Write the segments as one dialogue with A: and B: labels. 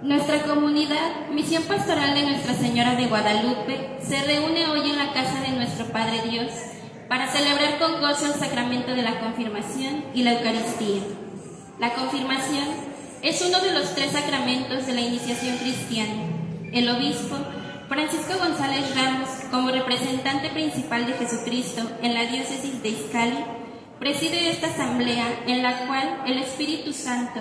A: Nuestra comunidad, Misión Pastoral de Nuestra Señora de Guadalupe, se reúne hoy en la casa de nuestro Padre Dios para celebrar con gozo el sacramento de la confirmación y la Eucaristía. La confirmación es uno de los 3 sacramentos de la iniciación cristiana. El obispo Francisco González Ramos, como representante principal de Jesucristo en la diócesis de Izcali, preside esta asamblea en la cual el Espíritu Santo,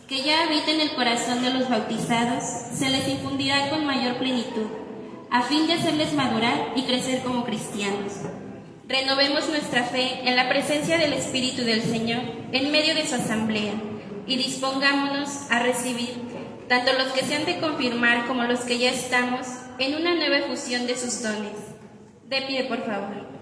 A: que ya habita en el corazón de los bautizados, se les infundirá con mayor plenitud, a fin de hacerles madurar y crecer como cristianos. Renovemos nuestra fe en la presencia del Espíritu del Señor en medio de su asamblea y dispongámonos a recibir tanto los que se han de confirmar como los que ya estamos en una nueva efusión de sus dones. De pie, por favor.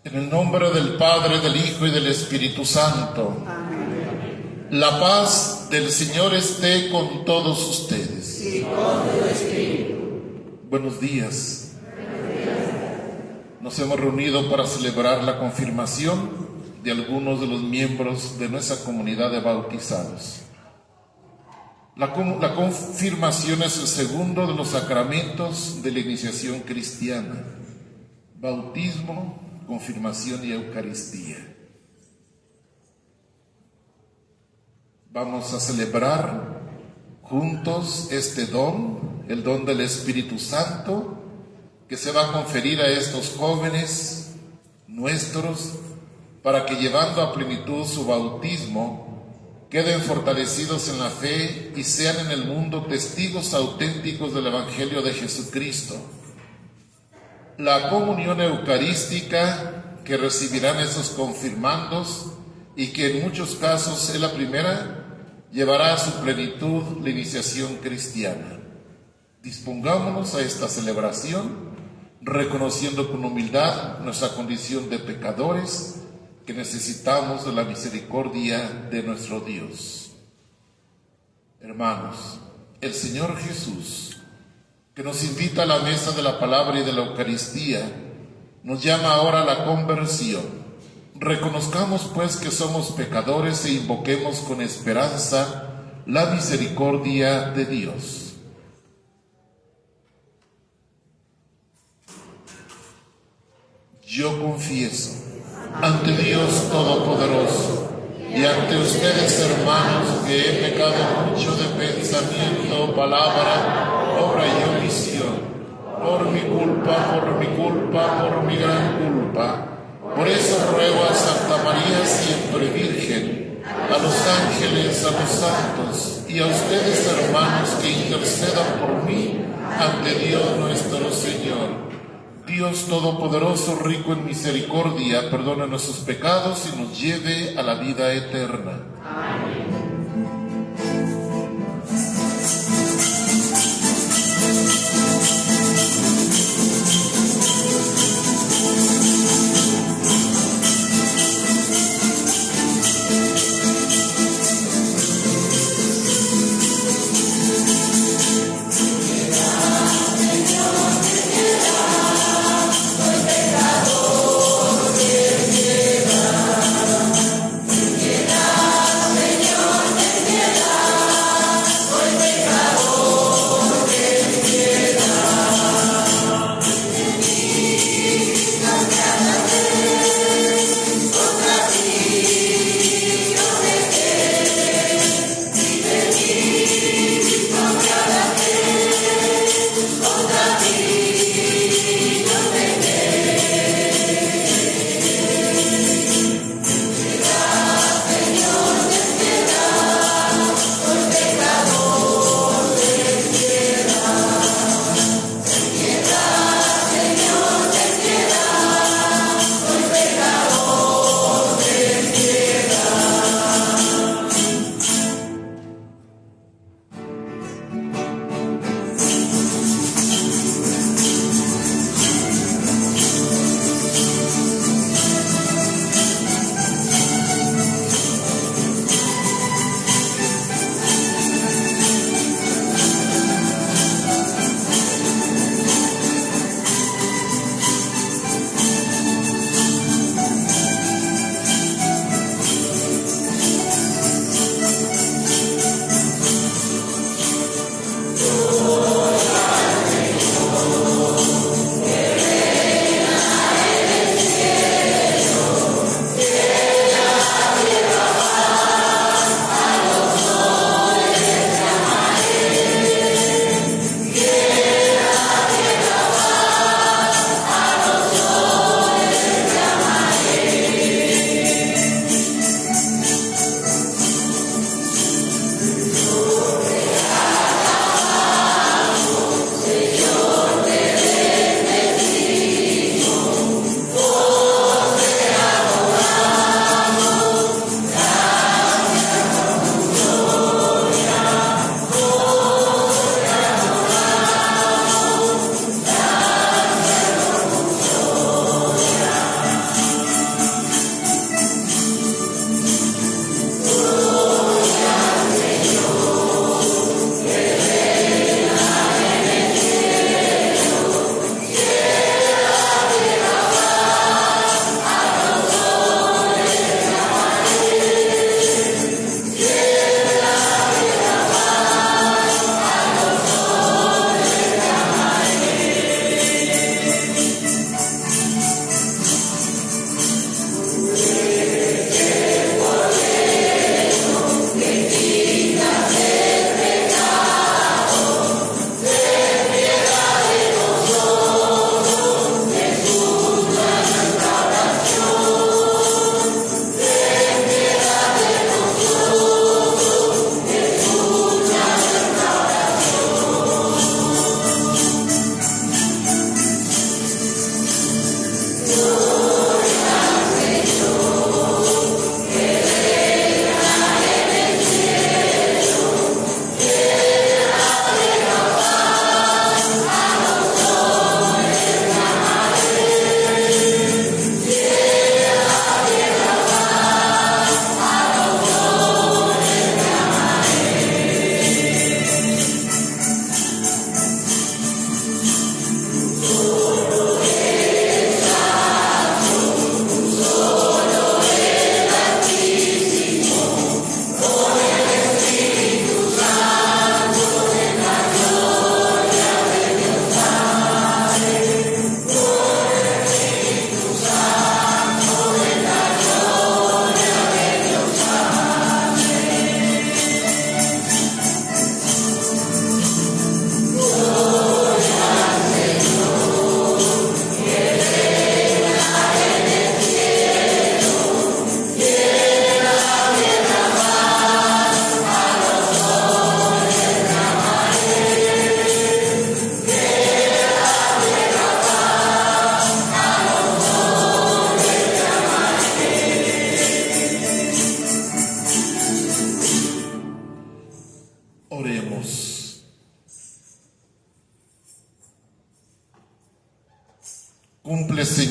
B: En el nombre del Padre, del Hijo y del Espíritu Santo. Amén. La paz del Señor esté con todos ustedes.
C: Y con tu espíritu.
B: Buenos días. Nos hemos reunido para celebrar la confirmación de algunos de los miembros de nuestra comunidad de bautizados. La confirmación es el segundo de los sacramentos de la iniciación cristiana: bautismo, confirmación y Eucaristía. Vamos a celebrar juntos este don, el don del Espíritu Santo, que se va a conferir a estos jóvenes nuestros para que llevando a plenitud su bautismo, queden fortalecidos en la fe y sean en el mundo testigos auténticos del Evangelio de Jesucristo. La comunión eucarística que recibirán esos confirmandos y que en muchos casos es la primera, llevará a su plenitud la iniciación cristiana. Dispongámonos a esta celebración, reconociendo con humildad nuestra condición de pecadores, que necesitamos de la misericordia de nuestro Dios. Hermanos, el Señor Jesús, que nos invita a la mesa de la palabra y de la Eucaristía, nos llama ahora a la conversión. Reconozcamos pues que somos pecadores e invoquemos con esperanza la misericordia de Dios. Yo confieso ante Dios Todopoderoso y ante ustedes, hermanos, que he pecado mucho de pensamiento, palabra, obra y omisión, por mi culpa, por mi gran culpa. Por eso ruego a Santa María, siempre Virgen, a los ángeles, a los santos y a ustedes, hermanos, que intercedan por mí ante Dios nuestro Señor. Dios Todopoderoso, rico en misericordia, perdone nuestros pecados y nos lleve a la vida eterna. Amén.
C: Señor.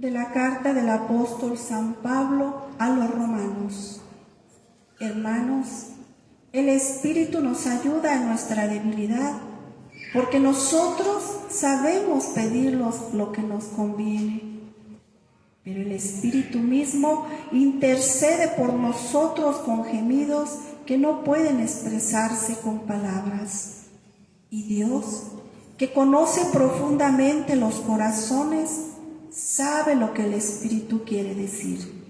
D: De la carta del apóstol San Pablo a los romanos. Hermanos, el Espíritu nos ayuda en nuestra debilidad, porque nosotros sabemos pedirnos lo que nos conviene, pero el Espíritu mismo intercede por nosotros con gemidos que no pueden expresarse con palabras. Y Dios, que conoce profundamente los corazones, sabe lo que el Espíritu quiere decir,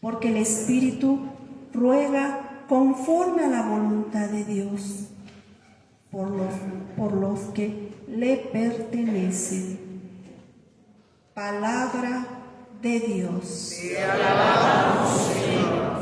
D: porque el Espíritu ruega conforme a la voluntad de Dios por los que le pertenecen. Palabra de Dios.
C: Te alabamos, Señor.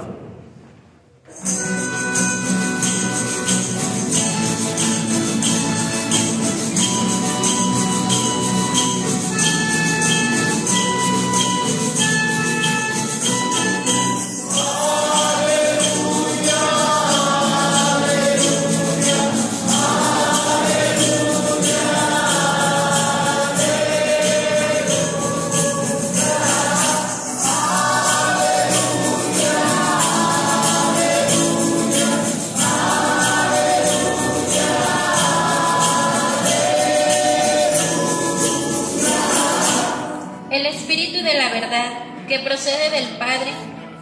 A: El Espíritu de la verdad, que procede del Padre,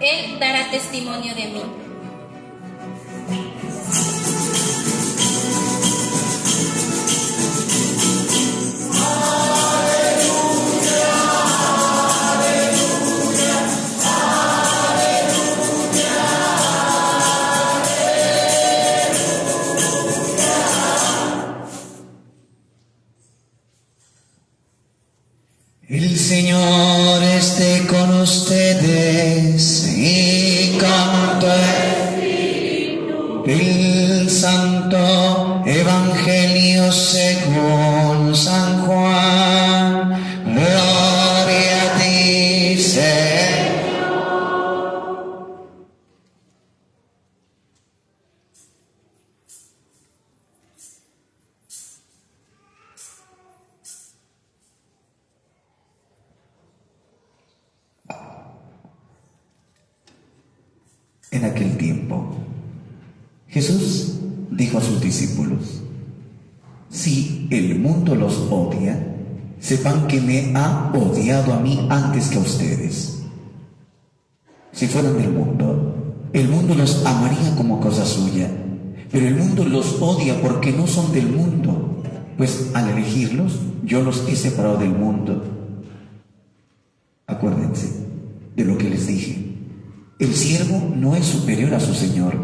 A: Él dará testimonio de mí.
E: El Señor esté con ustedes y con tu espíritu. El Santo Evangelio según San Juan. Gloria a ti, Señor. En aquel tiempo, Jesús dijo a sus discípulos: si el mundo los odia, sepan que me ha odiado a mí antes que a ustedes. Si fueran del mundo, el mundo los amaría como cosa suya, pero el mundo los odia porque no son del mundo, pues al elegirlos, yo los he separado del mundo. Acuérdense de lo que les dije. El siervo no es superior a su señor.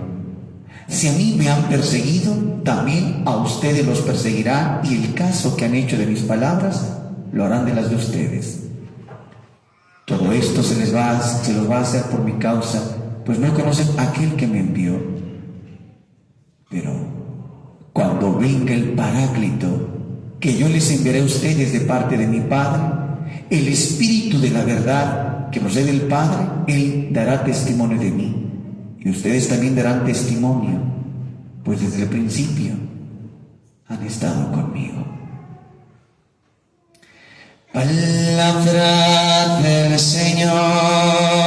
E: Si a mí me han perseguido, también a ustedes los perseguirán, y el caso que han hecho de mis palabras, lo harán de las de ustedes. Todo esto se los va a hacer por mi causa, pues no conocen a aquel que me envió. Pero cuando venga el Paráclito, que yo les enviaré a ustedes de parte de mi Padre, el Espíritu de la verdad, que procede del Padre, Él dará testimonio de mí, y ustedes también darán testimonio, pues desde el principio han estado conmigo. Palabra del Señor.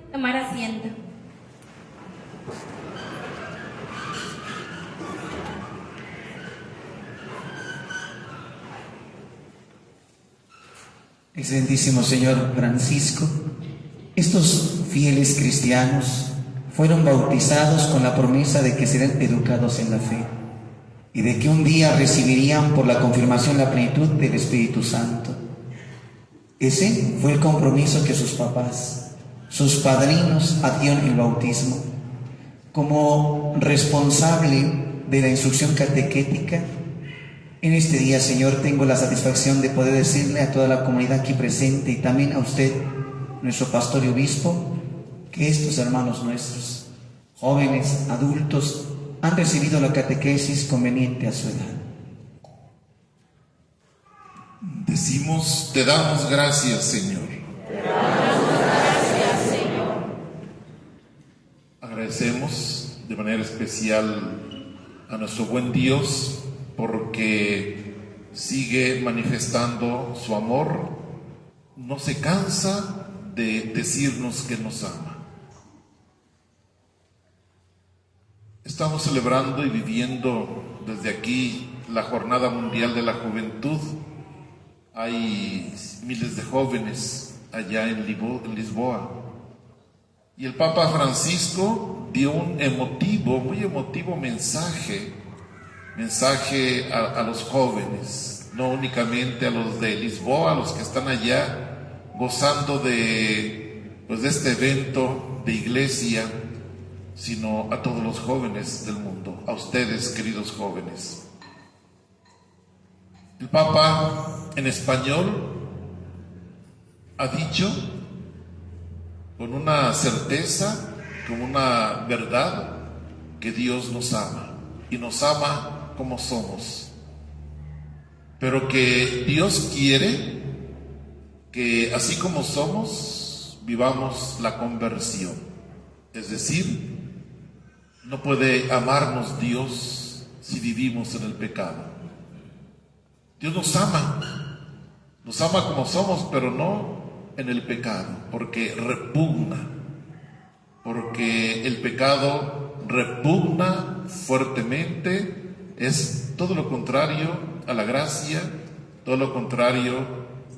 A: Tomar asiento.
E: Excelentísimo Señor Francisco, estos fieles cristianos fueron bautizados con la promesa de que serán educados en la fe y de que un día recibirían por la confirmación la plenitud del Espíritu Santo. Ese fue el compromiso que sus papás, sus padrinos, adquirieron en el bautismo. Como responsable de la instrucción catequética, en este día, Señor, tengo la satisfacción de poder decirle a toda la comunidad aquí presente y también a usted, nuestro pastor y obispo, que estos hermanos nuestros, jóvenes, adultos, han recibido la catequesis conveniente a su edad.
B: Decimos, te damos gracias, Señor.
C: Te damos gracias, Señor.
B: Agradecemos de manera especial a nuestro buen Dios porque sigue manifestando su amor, no se cansa de decirnos que nos ama. Estamos celebrando y viviendo desde aquí la Jornada Mundial de la Juventud. Hay miles de jóvenes allá en Lisboa. Y el Papa Francisco dio un muy emotivo mensaje a los jóvenes, no únicamente a los de Lisboa, a los que están allá gozando de este evento de iglesia, sino a todos los jóvenes del mundo, a ustedes, queridos jóvenes. El Papa en español ha dicho con una certeza, con una verdad, que Dios nos ama y nos ama como somos, pero que Dios quiere que así como somos vivamos la conversión, es decir, no puede amarnos Dios si vivimos en el pecado. Dios nos ama como somos, pero no en el pecado, porque el pecado repugna fuertemente, es todo lo contrario a la gracia, todo lo contrario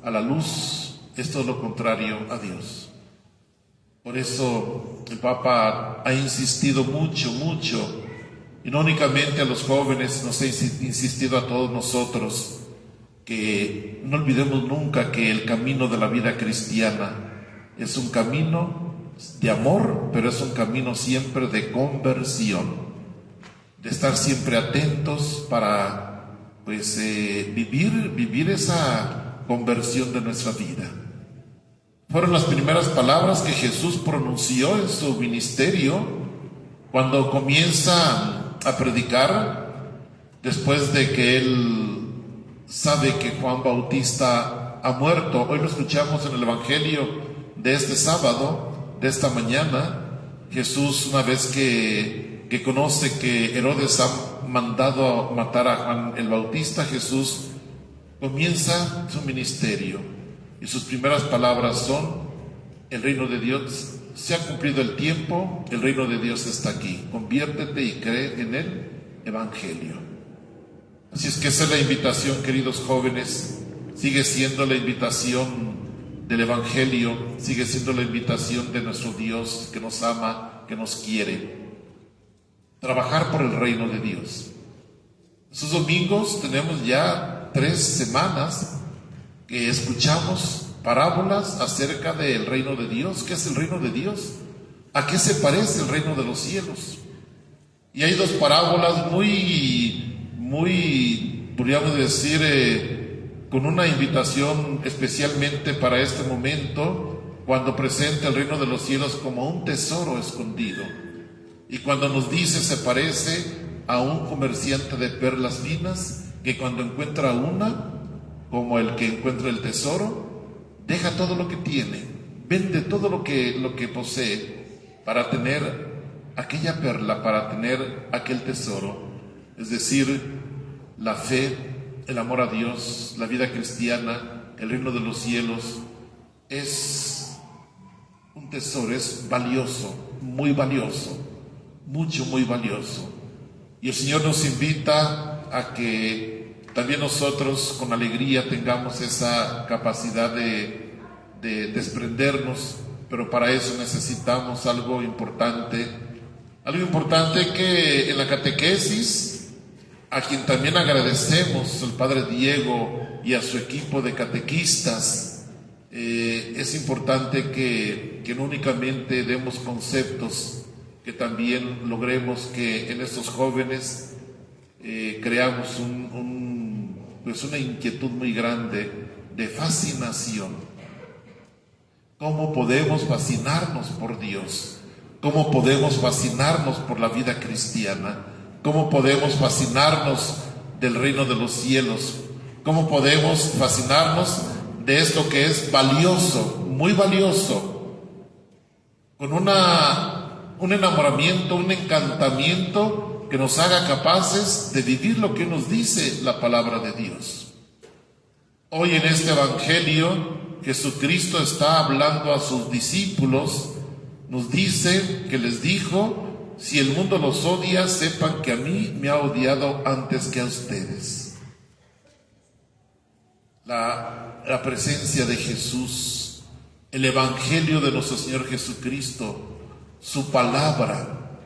B: a la luz, es todo lo contrario a Dios. Por eso el Papa ha insistido mucho, y no únicamente a los jóvenes, nos ha insistido a todos nosotros, que no olvidemos nunca que el camino de la vida cristiana es un camino de amor, pero es un camino siempre de conversión, de estar siempre atentos para vivir esa conversión de nuestra vida. Fueron las primeras palabras que Jesús pronunció en su ministerio cuando comienza a predicar, después de que él sabe que Juan Bautista ha muerto. Hoy lo escuchamos en el Evangelio de este sábado, de esta mañana. Jesús, una vez que conoce que Herodes ha mandado matar a Juan el Bautista, Jesús comienza su ministerio y sus primeras palabras son: el reino de Dios, se ha cumplido el tiempo, el reino de Dios está aquí, conviértete y cree en el Evangelio. Así es que esa es la invitación, queridos jóvenes, sigue siendo la invitación del Evangelio, sigue siendo la invitación de nuestro Dios que nos ama, que nos quiere. Trabajar por el reino de Dios. Esos domingos tenemos ya 3 semanas que escuchamos parábolas acerca del reino de Dios. ¿Qué es el reino de Dios? ¿A qué se parece el reino de los cielos? Y hay 2 parábolas muy, podríamos decir, con una invitación especialmente para este momento, cuando presenta el reino de los cielos como un tesoro escondido. Y cuando nos dice, se parece a un comerciante de perlas finas que cuando encuentra una, como el que encuentra el tesoro, deja todo lo que tiene, vende todo lo que posee para tener aquella perla, para tener aquel tesoro. Es decir, la fe, el amor a Dios, la vida cristiana, el reino de los cielos es un tesoro, es valioso, muy valioso, muy valioso. Y el Señor nos invita a que también nosotros con alegría tengamos esa capacidad de desprendernos, pero para eso necesitamos algo importante que en la catequesis, a quien también agradecemos, al Padre Diego y a su equipo de catequistas, es importante que no únicamente demos conceptos, que también logremos que en estos jóvenes creamos pues una inquietud muy grande de fascinación. ¿Cómo podemos fascinarnos por Dios? ¿Cómo podemos fascinarnos por la vida cristiana? ¿Cómo podemos fascinarnos del reino de los cielos? ¿Cómo podemos fascinarnos de esto que es valioso, muy valioso, con un enamoramiento, un encantamiento que nos haga capaces de vivir lo que nos dice la palabra de Dios? Hoy en este Evangelio, Jesucristo está hablando a sus discípulos, nos dice que les dijo: si el mundo los odia, sepan que a mí me ha odiado antes que a ustedes. La presencia de Jesús, el Evangelio de nuestro Señor Jesucristo, su palabra,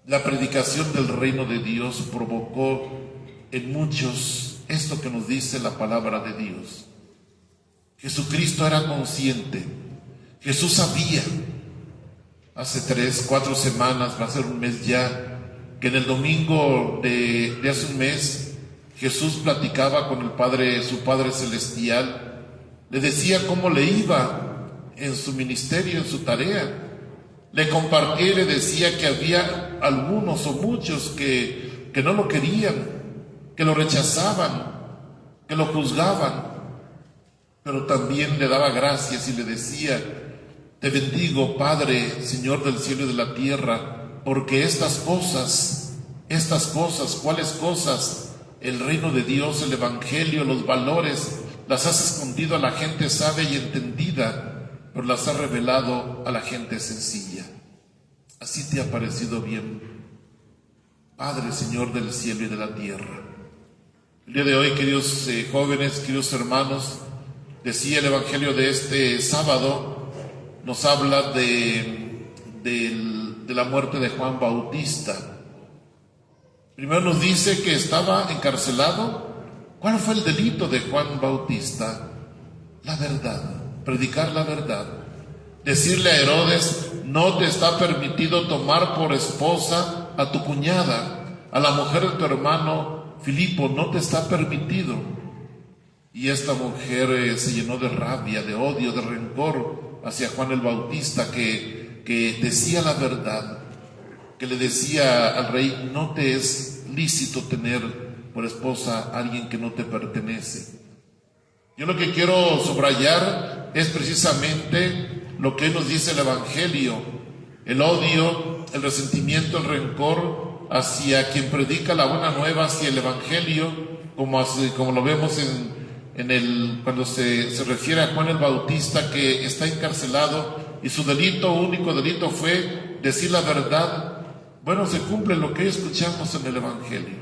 B: la predicación del reino de Dios provocó en muchos esto que nos dice la palabra de Dios. Jesucristo era consciente, Jesús sabía, hace 3, 4 semanas, va a ser un mes ya, que en el domingo de hace un mes, Jesús platicaba con el Padre, su Padre Celestial, le decía cómo le iba en su ministerio, en su tarea. Le compartía y le decía que había algunos o muchos que no lo querían, que lo rechazaban, que lo juzgaban, pero también le daba gracias y le decía: te bendigo, Padre, Señor del cielo y de la tierra, porque estas cosas, ¿cuáles cosas? El reino de Dios, el Evangelio, los valores, las has escondido a la gente sabia y entendida, pero las has revelado a la gente sencilla. Así te ha parecido bien, Padre, Señor del cielo y de la tierra. El día de hoy, queridos jóvenes, queridos hermanos, decía el Evangelio de este sábado, nos habla de la muerte de Juan Bautista. Primero nos dice que estaba encarcelado. ¿Cuál fue el delito de Juan Bautista? La verdad, predicar la verdad. Decirle a Herodes: no te está permitido tomar por esposa a tu cuñada, a la mujer de tu hermano Filipo, no te está permitido. Y esta mujer se llenó de rabia, de odio, de rencor hacia Juan el Bautista, que decía la verdad, que le decía al rey: no te es lícito tener por esposa a alguien que no te pertenece. Yo lo que quiero subrayar es precisamente lo que nos dice el Evangelio: el odio, el resentimiento, el rencor hacia quien predica la buena nueva, hacia el Evangelio, como lo vemos cuando se refiere a Juan el Bautista, que está encarcelado y su único delito fue decir la verdad. Bueno, se cumple lo que escuchamos en el Evangelio.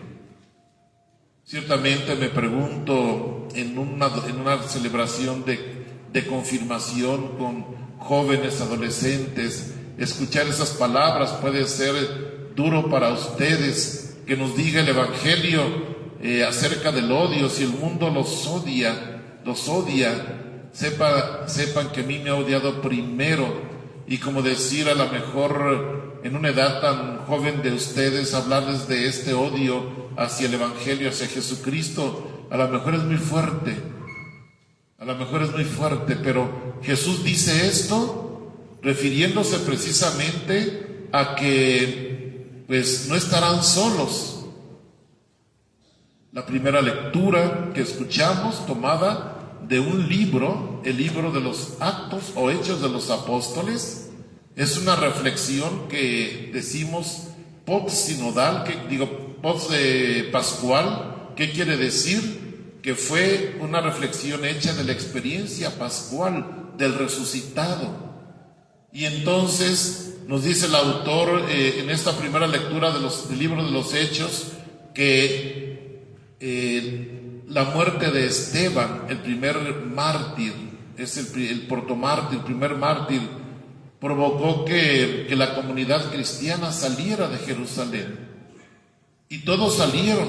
B: Ciertamente me pregunto, en una celebración de confirmación con jóvenes, adolescentes, escuchar esas palabras puede ser duro para ustedes, que nos diga el Evangelio acerca del odio. Si el mundo los odia, sepan que a mí me ha odiado primero. Y como decir, a lo mejor en una edad tan joven de ustedes, hablarles de este odio hacia el Evangelio, hacia Jesucristo, a lo mejor es muy fuerte, pero Jesús dice esto refiriéndose precisamente a que pues no estarán solos. La primera lectura que escuchamos, tomada de un libro, el libro de los Actos o Hechos de los Apóstoles, es una reflexión que decimos post-sinodal, post-pascual. ¿Qué quiere decir? Que fue una reflexión hecha de la experiencia pascual del resucitado. Y entonces nos dice el autor en esta primera lectura del libro de los Hechos que la muerte de Esteban, el primer mártir, es el protomártir, el primer mártir, provocó que la comunidad cristiana saliera de Jerusalén. Y todos salieron,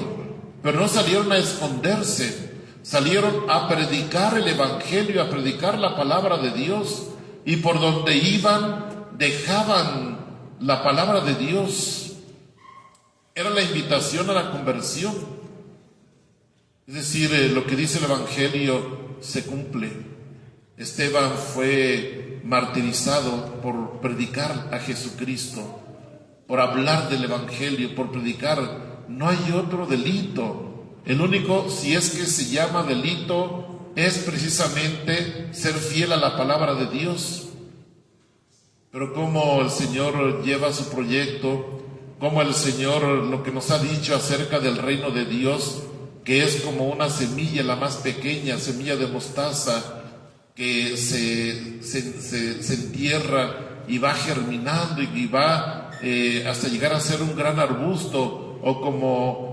B: pero no salieron a esconderse, salieron a predicar el Evangelio, a predicar la palabra de Dios, y por donde iban dejaban la palabra de Dios. Era la invitación a la conversión. Es decir, lo que dice el Evangelio se cumple. Esteban fue martirizado por predicar a Jesucristo, por hablar del Evangelio, por predicar. No hay otro delito. El único, si es que se llama delito, es precisamente ser fiel a la palabra de Dios. Pero como el Señor lleva su proyecto, como el Señor lo que nos ha dicho acerca del reino de Dios, que es como una semilla, la más pequeña, semilla de mostaza, que se entierra y va germinando y va hasta llegar a ser un gran arbusto, o como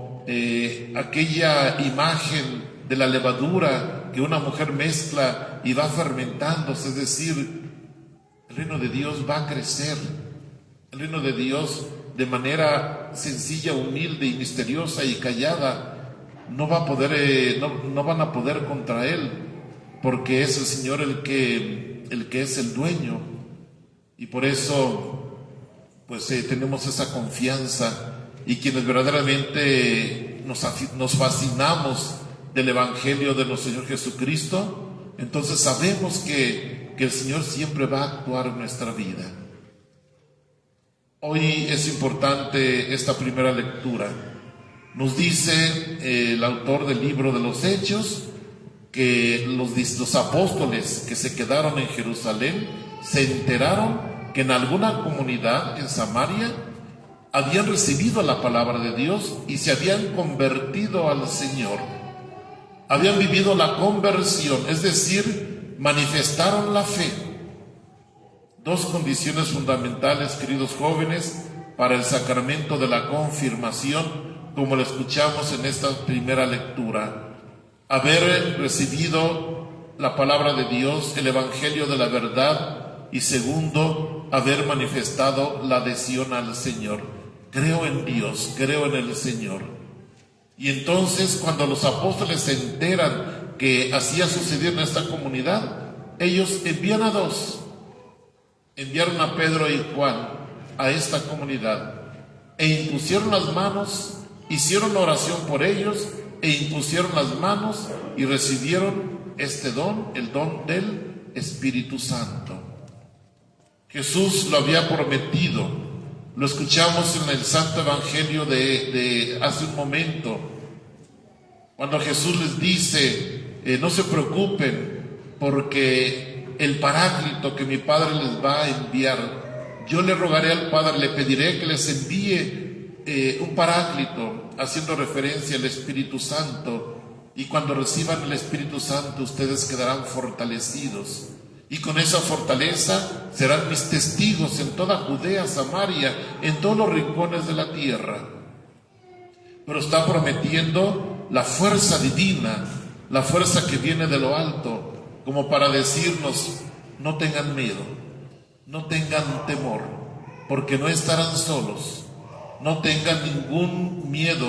B: aquella imagen de la levadura que una mujer mezcla y va fermentándose. Es decir, el reino de Dios va a crecer. El reino de Dios, de manera sencilla, humilde y misteriosa y callada, no van a poder contra él, porque es el Señor el que es el dueño. Y por eso pues tenemos esa confianza, y quienes verdaderamente nos fascinamos del Evangelio de nuestro Señor Jesucristo, entonces sabemos que el Señor siempre va a actuar en nuestra vida. Hoy es importante esta primera lectura. Nos dice el autor del libro de los Hechos que los apóstoles que se quedaron en Jerusalén se enteraron que en alguna comunidad en Samaria habían recibido la palabra de Dios y se habían convertido al Señor. Habían vivido la conversión, es decir, manifestaron la fe. Dos condiciones fundamentales, queridos jóvenes, para el sacramento de la confirmación, como lo escuchamos en esta primera lectura: haber recibido la palabra de Dios, el Evangelio de la verdad, y segundo, haber manifestado la adhesión al Señor. Creo en Dios, creo en el Señor. Y entonces, cuando los apóstoles se enteran que así ha sucedido en esta comunidad, ellos envían a dos. Enviaron a Pedro y Juan a esta comunidad e impusieron las manos. Hicieron oración por ellos e impusieron las manos y recibieron este don, el don del Espíritu Santo. Jesús lo había prometido, lo escuchamos en el Santo Evangelio de hace un momento, cuando Jesús les dice, no se preocupen, porque el Paráclito que mi Padre les va a enviar, yo le rogaré al Padre, le pediré que les envíe un Paráclito, haciendo referencia al Espíritu Santo, y cuando reciban el Espíritu Santo ustedes quedarán fortalecidos, y con esa fortaleza serán mis testigos en toda Judea, Samaria, en todos los rincones de la tierra. Pero está prometiendo la fuerza divina, la fuerza que viene de lo alto, como para decirnos: no tengan miedo, no tengan temor, porque no estarán solos. No tengan ningún miedo,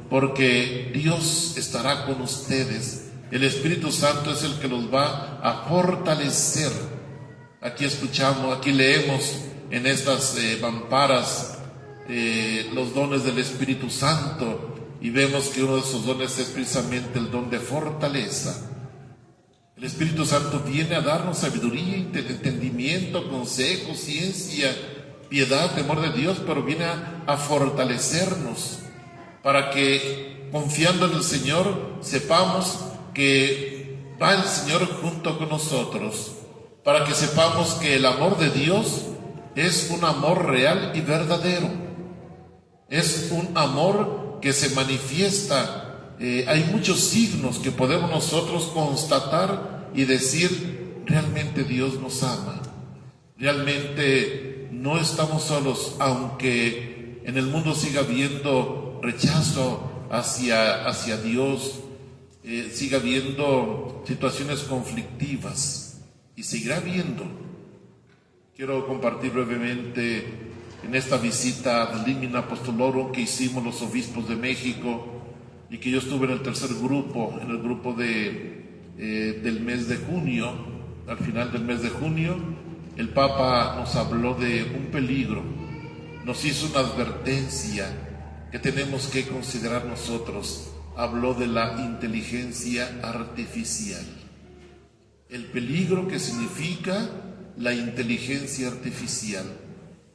B: porque Dios estará con ustedes. El Espíritu Santo es el que los va a fortalecer. Aquí escuchamos, aquí leemos en estas mamparas los dones del Espíritu Santo, y vemos que uno de esos dones es precisamente el don de fortaleza. El Espíritu Santo viene a darnos sabiduría, entendimiento, consejo, ciencia, piedad, temor de Dios, pero viene a fortalecernos para que, confiando en el Señor, sepamos que va el Señor junto con nosotros, para que sepamos que el amor de Dios es un amor real y verdadero, es un amor que se manifiesta. Hay muchos signos que podemos nosotros constatar y decir: realmente Dios nos ama, realmente no estamos solos, aunque en el mundo siga habiendo rechazo hacia Dios, siga habiendo situaciones conflictivas, y seguirá habiendo. Quiero compartir brevemente en esta visita ad limina apostolorum que hicimos los obispos de México y que yo estuve en el tercer grupo, en el grupo del mes de junio. Al final del mes de junio, el Papa nos habló de un peligro, nos hizo una advertencia que tenemos que considerar nosotros. Habló de la inteligencia artificial, el peligro que significa la inteligencia artificial,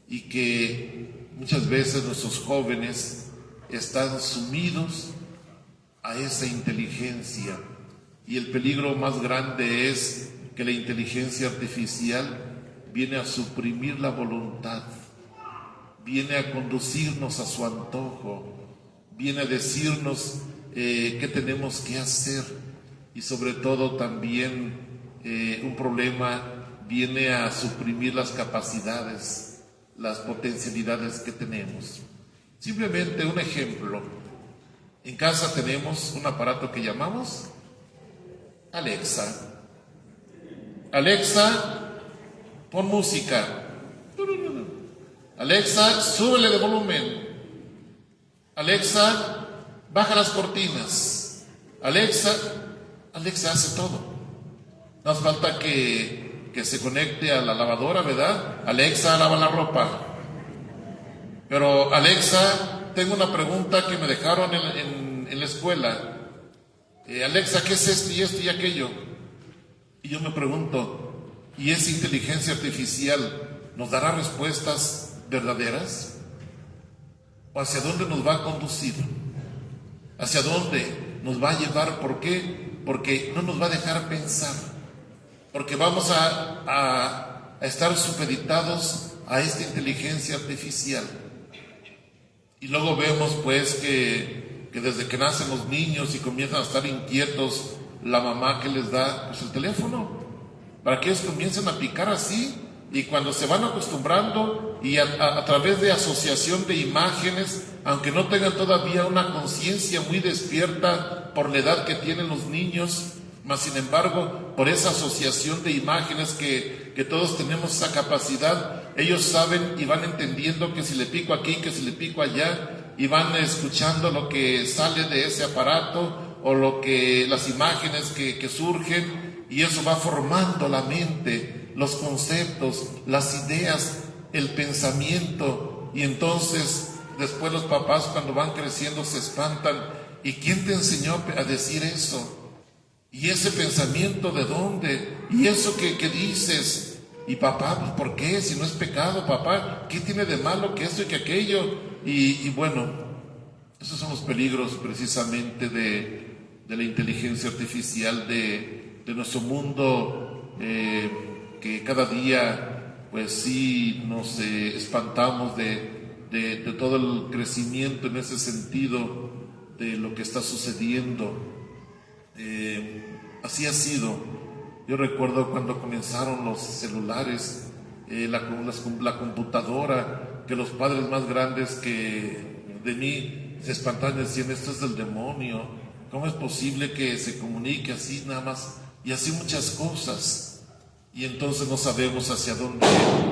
B: y que muchas veces nuestros jóvenes están sumidos a esa inteligencia, y el peligro más grande es que la inteligencia artificial viene a suprimir la voluntad, viene a conducirnos a su antojo, viene a decirnos qué tenemos que hacer, y sobre todo también un problema, viene a suprimir las capacidades, las potencialidades que tenemos. Simplemente un ejemplo: en casa tenemos un aparato que llamamos Alexa. Alexa, pon música. Alexa, súbele de volumen. Alexa, baja las cortinas. Alexa hace todo. Nos falta que se conecte a la lavadora, ¿verdad? Alexa, lava la ropa. Pero Alexa, tengo una pregunta que me dejaron en la escuela. Alexa, ¿qué es esto y esto y aquello? Y yo me pregunto, ¿y esa inteligencia artificial nos dará respuestas verdaderas? ¿O hacia dónde nos va a conducir? ¿Hacia dónde nos va a llevar? ¿Por qué? Porque no nos va a dejar pensar, porque vamos a estar supeditados a esta inteligencia artificial. Y luego vemos pues que desde que nacen los niños y comienzan a estar inquietos, la mamá que les da pues el teléfono, para que ellos comiencen a picar así, y cuando se van acostumbrando y a través de asociación de imágenes, aunque no tengan todavía una conciencia muy despierta por la edad que tienen los niños, mas sin embargo, por esa asociación de imágenes que todos tenemos esa capacidad, ellos saben y van entendiendo que si le pico aquí, que si le pico allá, y van escuchando lo que sale de ese aparato, o las imágenes que surgen, y eso va formando la mente, los conceptos, las ideas, el pensamiento. Y entonces después los papás, cuando van creciendo, se espantan: ¿y quién te enseñó a decir eso? ¿Y ese pensamiento de dónde? ¿Y eso que dices? Y papá, pues ¿por qué? Si no es pecado, papá, ¿qué tiene de malo que esto y que aquello? Y bueno, esos son los peligros precisamente de la inteligencia artificial, de nuestro mundo, que cada día pues sí nos espantamos de todo el crecimiento en ese sentido, de lo que está sucediendo. Así ha sido. Yo recuerdo cuando comenzaron los celulares, la computadora, que los padres más grandes que de mí se espantaban y decían: esto es del demonio, ¿cómo es posible que se comunique así nada más? Y así muchas cosas. Y entonces no sabemos hacia dónde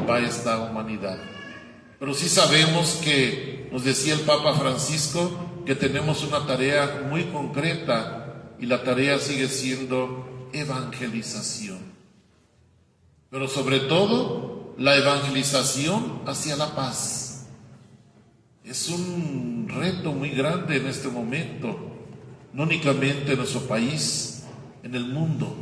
B: va esta humanidad. Pero sí sabemos que nos decía el Papa Francisco que tenemos una tarea muy concreta, y la tarea sigue siendo evangelización. Pero sobre todo, la evangelización hacia la paz. Es un reto muy grande en este momento, no únicamente en nuestro país, en el mundo.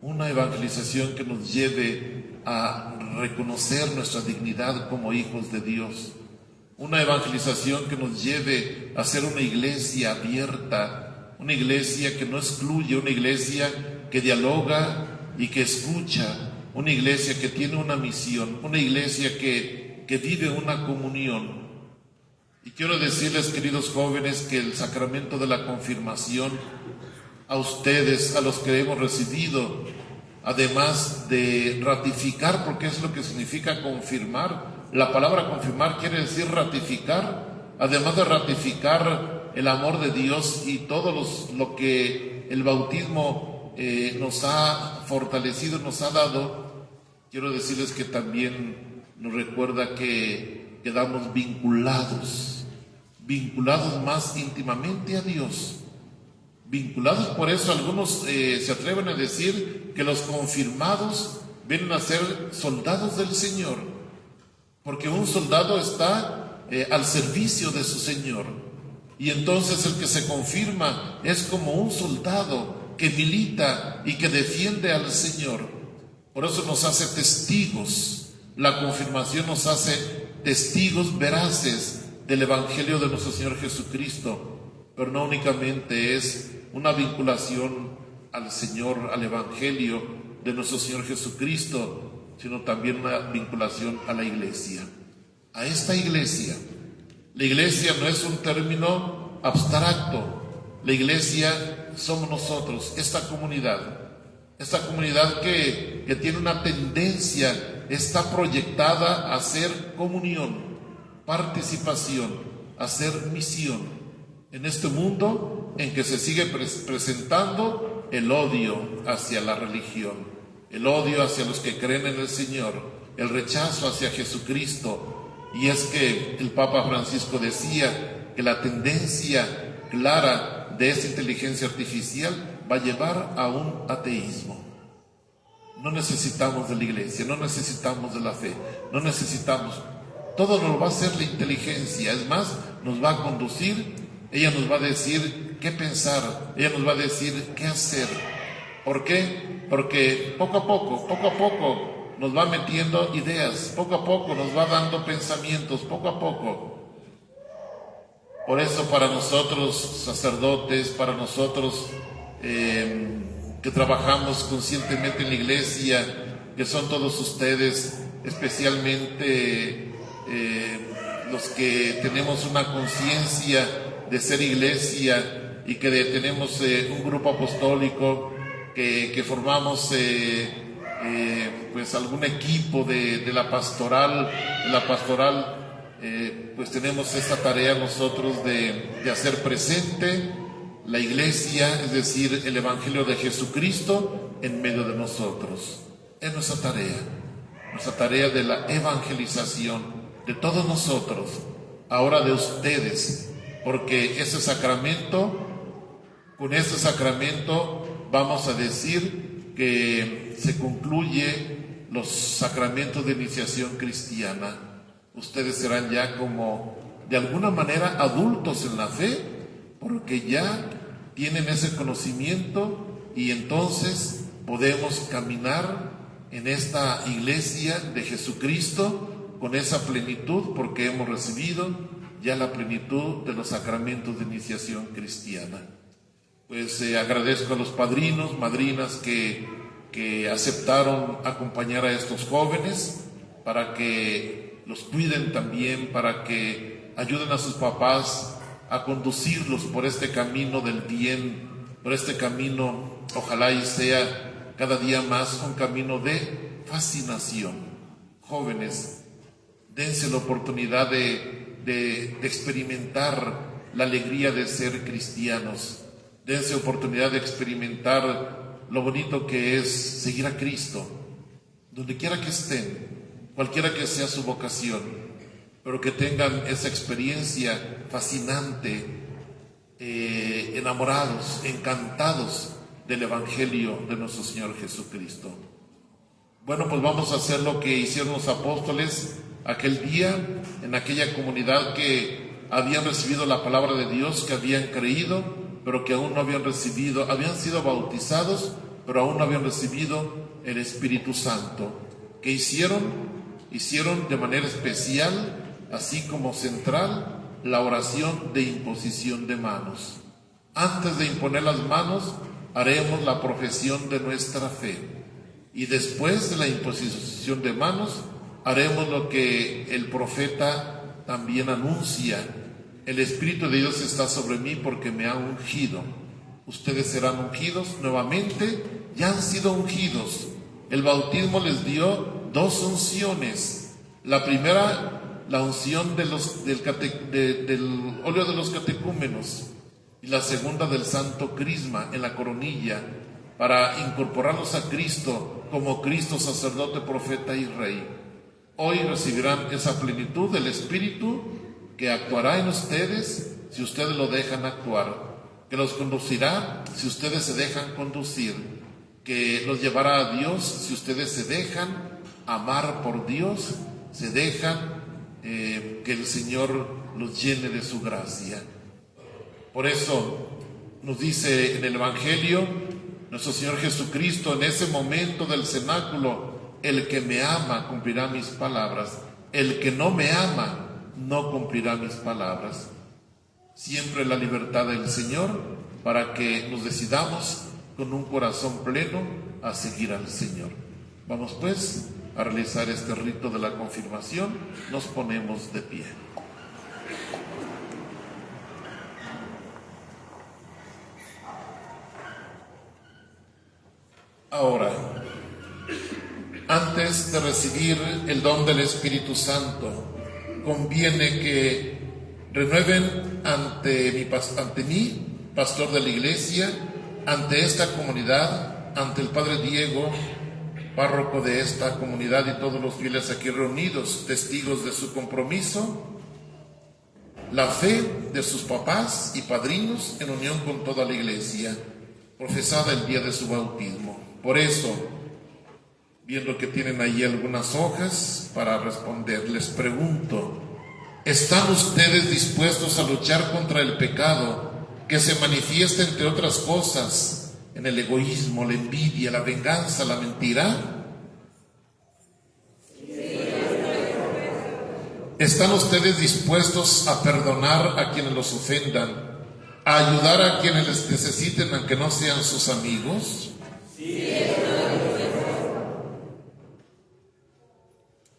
B: Una evangelización que nos lleve a reconocer nuestra dignidad como hijos de Dios. Una evangelización que nos lleve a ser una iglesia abierta, una iglesia que no excluye, una iglesia que dialoga y que escucha, una iglesia que tiene una misión, una iglesia que vive una comunión. Y quiero decirles, queridos jóvenes, que el sacramento de la confirmación, a ustedes, a los que hemos recibido, además de ratificar, porque es lo que significa confirmar, la palabra confirmar quiere decir ratificar, además de ratificar el amor de Dios y todo lo que el bautismo nos ha fortalecido, nos ha dado, quiero decirles que también nos recuerda que quedamos vinculados vinculados más íntimamente a Dios. Vinculados, por eso algunos se atreven a decir que los confirmados vienen a ser soldados del Señor, porque un soldado está al servicio de su Señor, y entonces el que se confirma es como un soldado que milita y que defiende al Señor. Por eso nos hace testigos. La confirmación nos hace testigos veraces del Evangelio de nuestro Señor Jesucristo, pero no únicamente es una vinculación al Señor, al Evangelio de nuestro Señor Jesucristo, sino también una vinculación a la iglesia, a esta iglesia. La iglesia no es un término abstracto, la iglesia somos nosotros, esta comunidad que tiene una tendencia, está proyectada a ser comunión, participación, a ser misión en este mundo en que se sigue presentando el odio hacia la religión, el odio hacia los que creen en el Señor, el rechazo hacia Jesucristo. Y es que el Papa Francisco decía que la tendencia clara de esta inteligencia artificial va a llevar a un ateísmo. No necesitamos de la iglesia, no necesitamos de la fe, no necesitamos. Todo nos lo va a hacer la inteligencia. Es más, nos va a conducir, ella nos va a decir qué pensar, ella nos va a decir qué hacer. ¿Por qué? Porque poco a poco nos va metiendo ideas, poco a poco nos va dando pensamientos, poco a poco. Por eso para nosotros sacerdotes, para nosotros que trabajamos conscientemente en la iglesia, que son todos ustedes, especialmente los que tenemos una conciencia de ser iglesia y que tenemos un grupo apostólico, que formamos pues algún equipo de la pastoral, pues tenemos esta tarea nosotros de hacer presente la iglesia, es decir, el Evangelio de Jesucristo en medio de nosotros. Es nuestra tarea de la evangelización de todos nosotros, ahora de ustedes, porque ese sacramento, con ese sacramento vamos a decir que se concluye los sacramentos de iniciación cristiana. Ustedes serán ya como de alguna manera adultos en la fe, porque ya tienen ese conocimiento y entonces podemos caminar en esta iglesia de Jesucristo con esa plenitud, porque hemos recibido ya la plenitud de los sacramentos de iniciación cristiana. Pues agradezco a los padrinos, madrinas que aceptaron acompañar a estos jóvenes para que los cuiden también, para que ayuden a sus papás a conducirlos por este camino del bien, por este camino, ojalá y sea cada día más un camino de fascinación. Jóvenes, dense la oportunidad de experimentar la alegría de ser cristianos, dense oportunidad de experimentar lo bonito que es seguir a Cristo, donde quiera que estén, cualquiera que sea su vocación, pero que tengan esa experiencia fascinante, enamorados, encantados del Evangelio de nuestro Señor Jesucristo. Bueno, pues vamos a hacer lo que hicieron los apóstoles aquel día, en aquella comunidad que habían recibido la palabra de Dios, que habían creído, pero que aún no habían recibido, habían sido bautizados, pero aún no habían recibido el Espíritu Santo. ¿Qué hicieron? Hicieron de manera especial, así como central, la oración de imposición de manos. Antes de imponer las manos, haremos la profesión de nuestra fe. Y después de la imposición de manos, haremos lo que el profeta también anuncia: el Espíritu de Dios está sobre mí porque me ha ungido. Ustedes serán ungidos nuevamente, ya han sido ungidos. El bautismo les dio dos unciones. La primera, la unción del óleo de los catecúmenos, y la segunda del santo crisma en la coronilla, para incorporarlos a Cristo como Cristo, sacerdote, profeta y rey. Hoy recibirán esa plenitud del Espíritu que actuará en ustedes si ustedes lo dejan actuar, que los conducirá si ustedes se dejan conducir, que los llevará a Dios si ustedes se dejan amar por Dios, se dejan que el Señor los llene de su gracia. Por eso nos dice en el Evangelio nuestro Señor Jesucristo en ese momento del cenáculo: el que me ama cumplirá mis palabras, el que no me ama no cumplirá mis palabras. Siempre la libertad del Señor para que nos decidamos con un corazón pleno a seguir al Señor. Vamos pues a realizar este rito de la confirmación. Nos ponemos de pie. Ahora, antes de recibir el don del Espíritu Santo, conviene que renueven ante mí, pastor de la Iglesia, ante esta comunidad, ante el Padre Diego, párroco de esta comunidad, y todos los fieles aquí reunidos, testigos de su compromiso, la fe de sus papás y padrinos en unión con toda la Iglesia, profesada el día de su bautismo. Por eso, viendo que tienen ahí algunas hojas para responder, les pregunto: ¿están ustedes dispuestos a luchar contra el pecado que se manifiesta, entre otras cosas, en el egoísmo, la envidia, la venganza, la mentira? ¿Están ustedes dispuestos a perdonar a quienes los ofendan, a ayudar a quienes les necesiten aunque no sean sus amigos?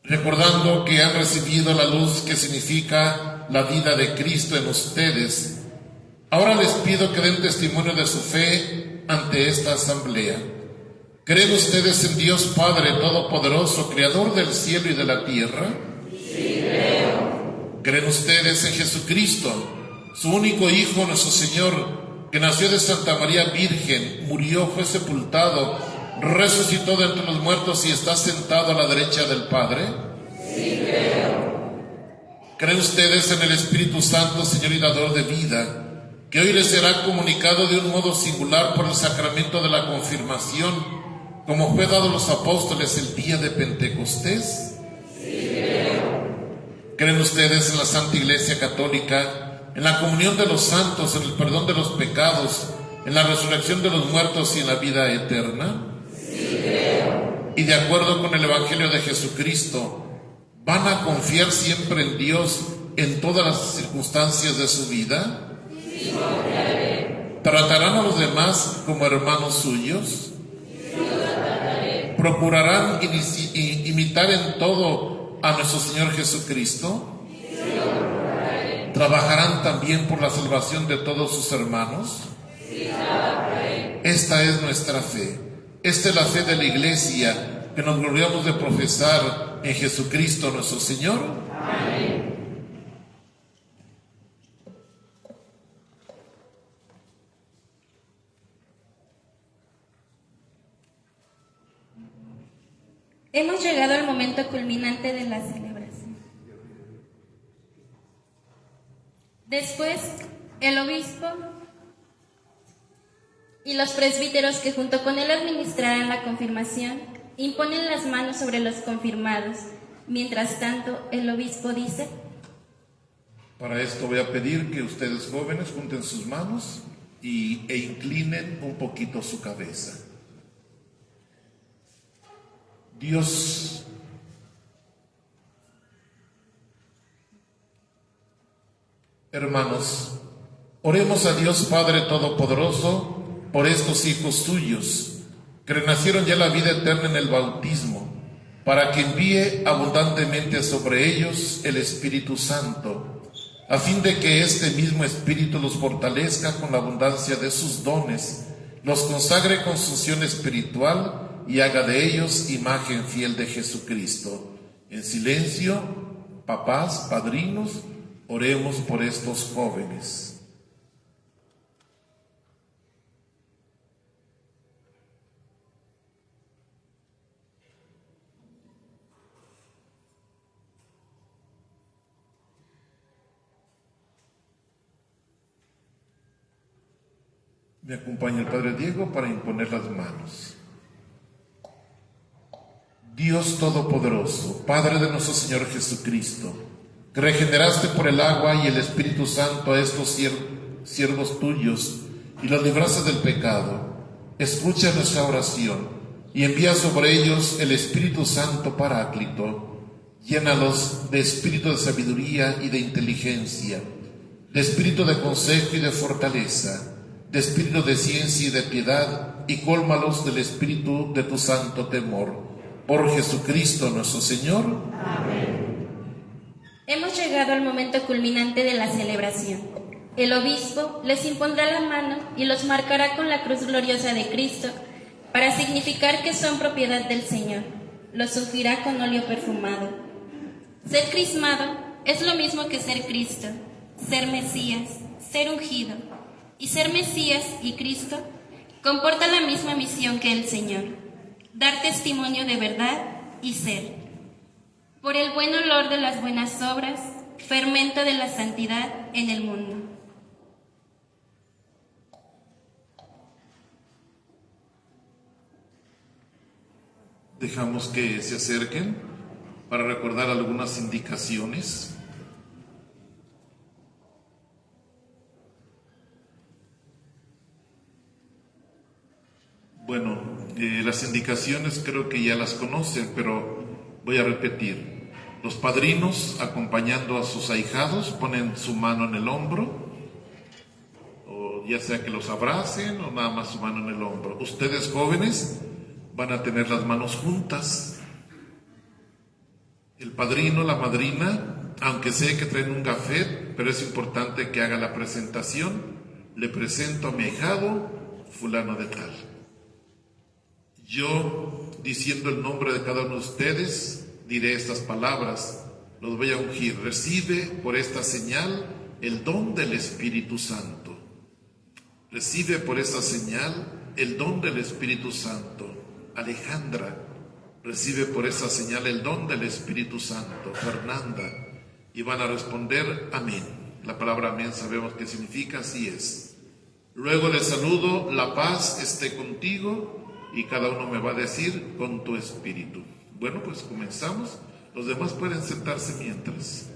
B: Recordando que han recibido la luz que significa la vida de Cristo en ustedes, ahora les pido que den testimonio de su fe ante esta asamblea. ¿Creen ustedes en Dios Padre Todopoderoso, Creador del cielo y de la tierra?
C: Sí, creo.
B: ¿Creen ustedes en Jesucristo, su único Hijo, nuestro Señor, que nació de Santa María Virgen, murió, fue sepultado, resucitó de entre los muertos y está sentado a la derecha del Padre?
C: Sí, creo.
B: ¿Creen ustedes en el Espíritu Santo, Señor y dador de vida, que hoy les será comunicado de un modo singular por el sacramento de la confirmación, como fue dado a los apóstoles el día de Pentecostés?
C: Sí, creo.
B: ¿Creen ustedes en la Santa Iglesia Católica, en la comunión de los santos, en el perdón de los pecados, en la resurrección de los muertos y en la vida eterna?
C: Sí, creo.
B: Y de acuerdo con el Evangelio de Jesucristo, ¿van a confiar siempre en Dios en todas las circunstancias de su vida?
C: Sí, confiaré.
B: ¿Tratarán a los demás como hermanos suyos?
C: Sí, lo trataré.
B: ¿Procurarán imitar en todo a nuestro Señor Jesucristo?
C: Sí, lo procuraré.
B: ¿Trabajarán también por la salvación de todos sus hermanos?
C: Sí, trabajaré.
B: Esta es nuestra fe. Esta es la fe de la Iglesia que nos gloriamos de profesar en Jesucristo nuestro Señor.
C: Amén.
A: Hemos llegado al momento culminante de la celebración. Después, el obispo y los presbíteros que junto con él administrarán la confirmación, imponen las manos sobre los confirmados. Mientras tanto, el obispo dice:
B: Para esto voy a pedir que ustedes jóvenes junten sus manos e inclinen un poquito su cabeza. Dios, hermanos, oremos a Dios Padre Todopoderoso por estos hijos suyos, que renacieron ya la vida eterna en el bautismo, para que envíe abundantemente sobre ellos el Espíritu Santo, a fin de que este mismo Espíritu los fortalezca con la abundancia de sus dones, los consagre con su unción espiritual y haga de ellos imagen fiel de Jesucristo. En silencio, papás, padrinos, oremos por estos jóvenes. Me acompaña el Padre Diego para imponer las manos. Dios Todopoderoso, Padre de nuestro Señor Jesucristo, que regeneraste por el agua y el Espíritu Santo a estos siervos tuyos y los libraste del pecado, escucha nuestra oración y envía sobre ellos el Espíritu Santo Paráclito. Llénalos de espíritu de sabiduría y de inteligencia, de espíritu de consejo y de fortaleza, de espíritu de ciencia y de piedad, y cólmalos del espíritu de tu santo temor. Por Jesucristo nuestro Señor.
A: Amén. Hemos llegado al momento culminante de la celebración. El obispo les impondrá la mano y los marcará con la cruz gloriosa de Cristo para significar que son propiedad del Señor. Los ungirá con óleo perfumado. Ser crismado es lo mismo que ser Cristo, ser Mesías, ser ungido. Y ser Mesías y Cristo comporta la misma misión que el Señor: dar testimonio de verdad y ser, por el buen olor de las buenas obras, fermento de la santidad en el mundo.
B: Dejamos que se acerquen para recordar algunas indicaciones. Bueno, las indicaciones creo que ya las conocen, pero voy a repetir. Los padrinos, acompañando a sus ahijados, ponen su mano en el hombro, o ya sea que los abracen o nada más su mano en el hombro. Ustedes jóvenes van a tener las manos juntas. El padrino, la madrina, aunque sé que traen un gafet, pero es importante que haga la presentación. Le presento a mi ahijado, fulano de tal. Yo, diciendo el nombre de cada uno de ustedes, diré estas palabras, los voy a ungir. Recibe por esta señal el don del Espíritu Santo. Recibe por esta señal el don del Espíritu Santo. Alejandra, recibe por esta señal el don del Espíritu Santo. Fernanda, y van a responder amén. La palabra amén sabemos qué significa, así es. Luego les saludo, la paz esté contigo. Y cada uno me va a decir, con tu espíritu. Bueno, pues comenzamos. Los demás pueden sentarse mientras.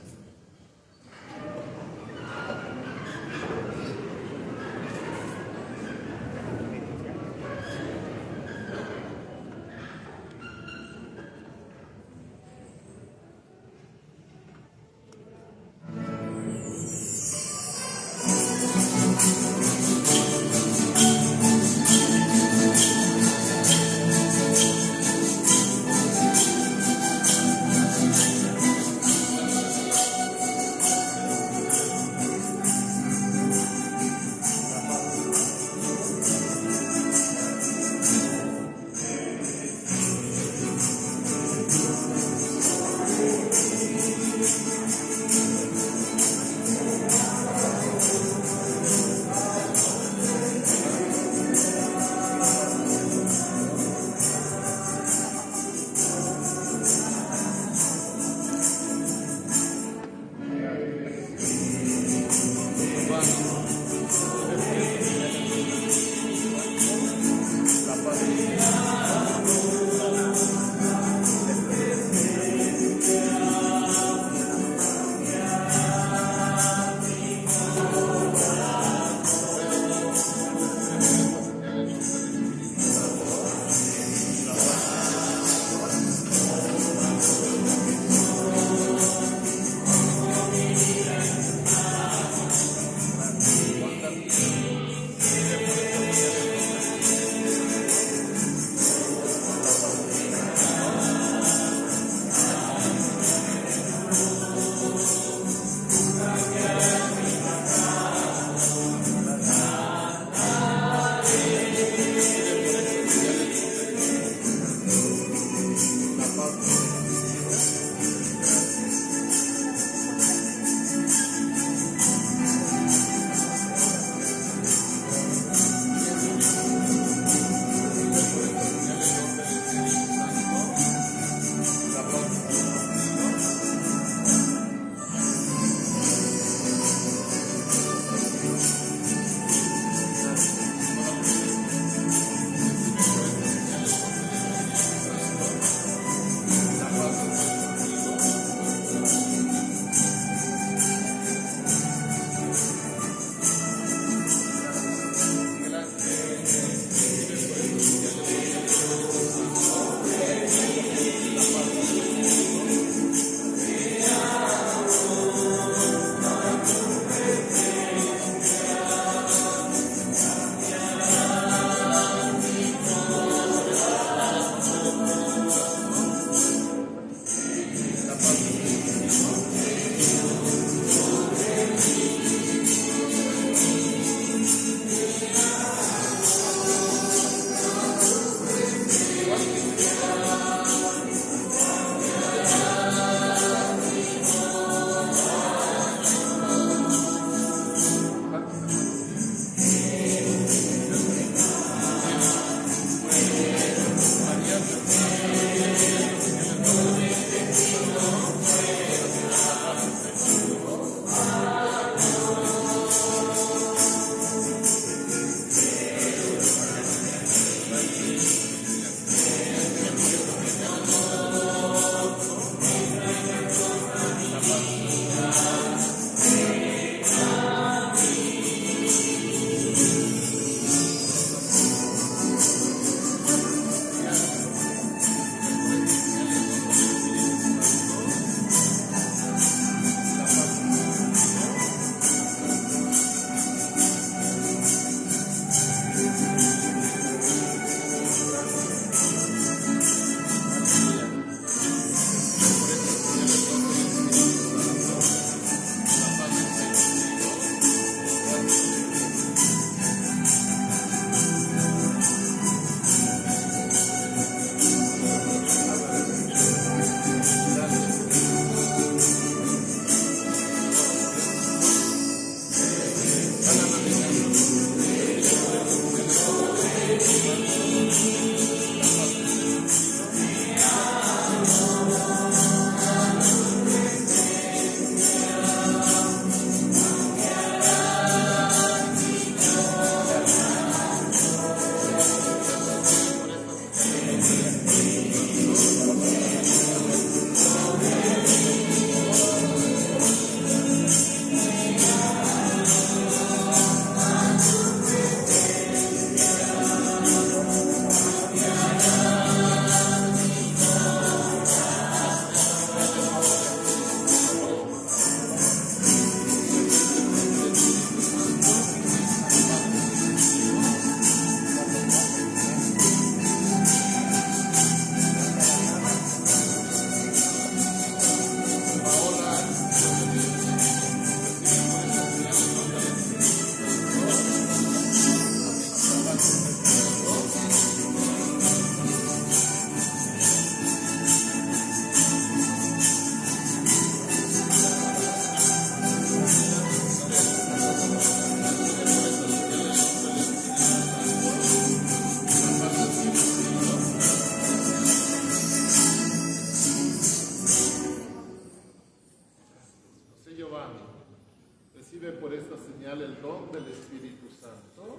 B: Recibe por esta señal el don del Espíritu Santo.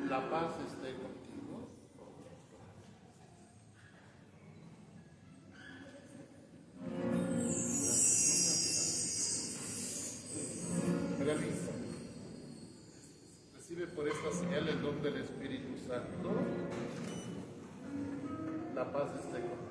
B: La paz esté contigo. Realiza. Recibe por esta señal el don del Espíritu Santo. La paz esté contigo.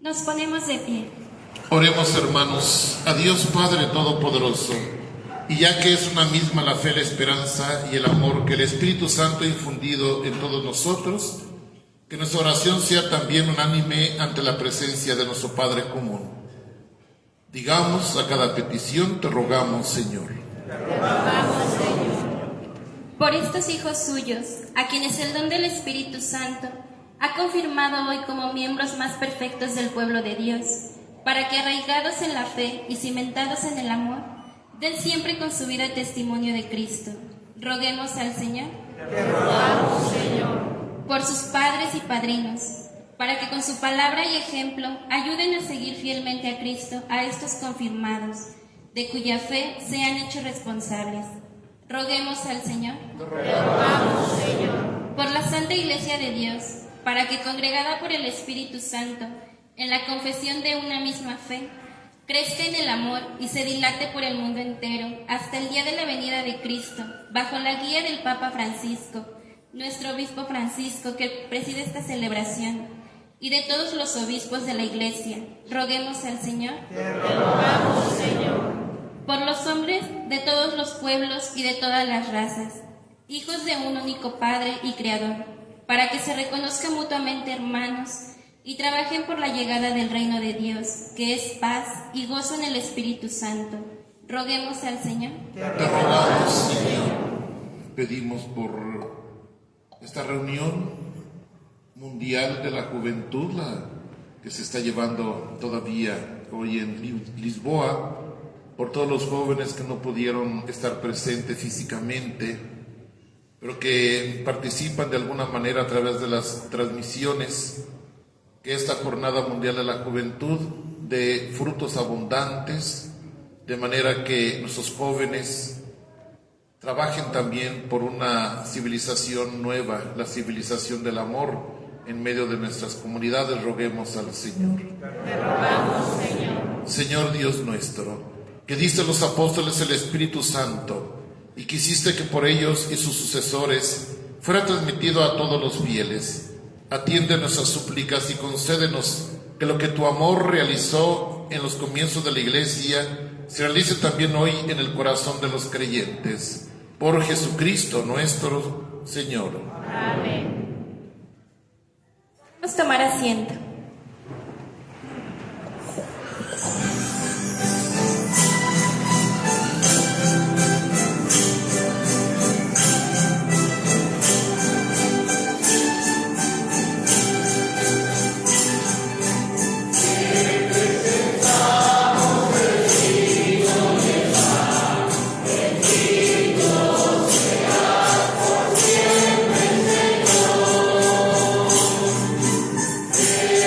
A: Nos ponemos de pie.
B: Oremos, hermanos, a Dios Padre Todopoderoso, y ya que es una misma la fe, la esperanza y el amor que el Espíritu Santo ha infundido en todos nosotros, que nuestra oración sea también unánime ante la presencia de nuestro Padre común. Digamos a cada petición: te rogamos, Señor.
A: Te rogamos, Señor. Por estos hijos suyos, a quienes el don del Espíritu Santo ha confirmado hoy como miembros más perfectos del pueblo de Dios, para que arraigados en la fe y cimentados en el amor, den siempre con su vida testimonio de Cristo. Roguemos al Señor.
C: Te rogamos, Señor.
A: Por sus padres y padrinos, para que con su palabra y ejemplo ayuden a seguir fielmente a Cristo a estos confirmados, de cuya fe sean hechos responsables. Roguemos al Señor.
C: Te rogamos, Señor.
A: Por la Santa Iglesia de Dios, para que congregada por el Espíritu Santo, en la confesión de una misma fe, crezca en el amor y se dilate por el mundo entero, hasta el día de la venida de Cristo, bajo la guía del Papa Francisco, nuestro obispo Francisco, que preside esta celebración, y de todos los obispos de la Iglesia. Roguemos al Señor.
C: Te rogamos, Señor.
A: Por los hombres de todos los pueblos y de todas las razas, hijos de un único Padre y Creador, para que se reconozcan mutuamente hermanos y trabajen por la llegada del reino de Dios, que es paz y gozo en el Espíritu Santo. Roguemos al Señor.
B: Te rogamos, Señor. Pedimos por esta reunión mundial de la juventud, que se está llevando todavía hoy en Lisboa, por todos los jóvenes que no pudieron estar presentes físicamente, pero que participan de alguna manera a través de las transmisiones, que esta Jornada Mundial de la Juventud dé frutos abundantes, de manera que nuestros jóvenes trabajen también por una civilización nueva, la civilización del amor en medio de nuestras comunidades. Roguemos al Señor.
C: Te rogamos, Señor.
B: Señor Dios nuestro, que diste a los apóstoles el Espíritu Santo y quisiste que por ellos y sus sucesores fuera transmitido a todos los fieles, atiende nuestras súplicas y concédenos que lo que tu amor realizó en los comienzos de la Iglesia se realice también hoy en el corazón de los creyentes. Por Jesucristo nuestro Señor.
C: Amén.
A: Vamos a tomar asiento.
C: Te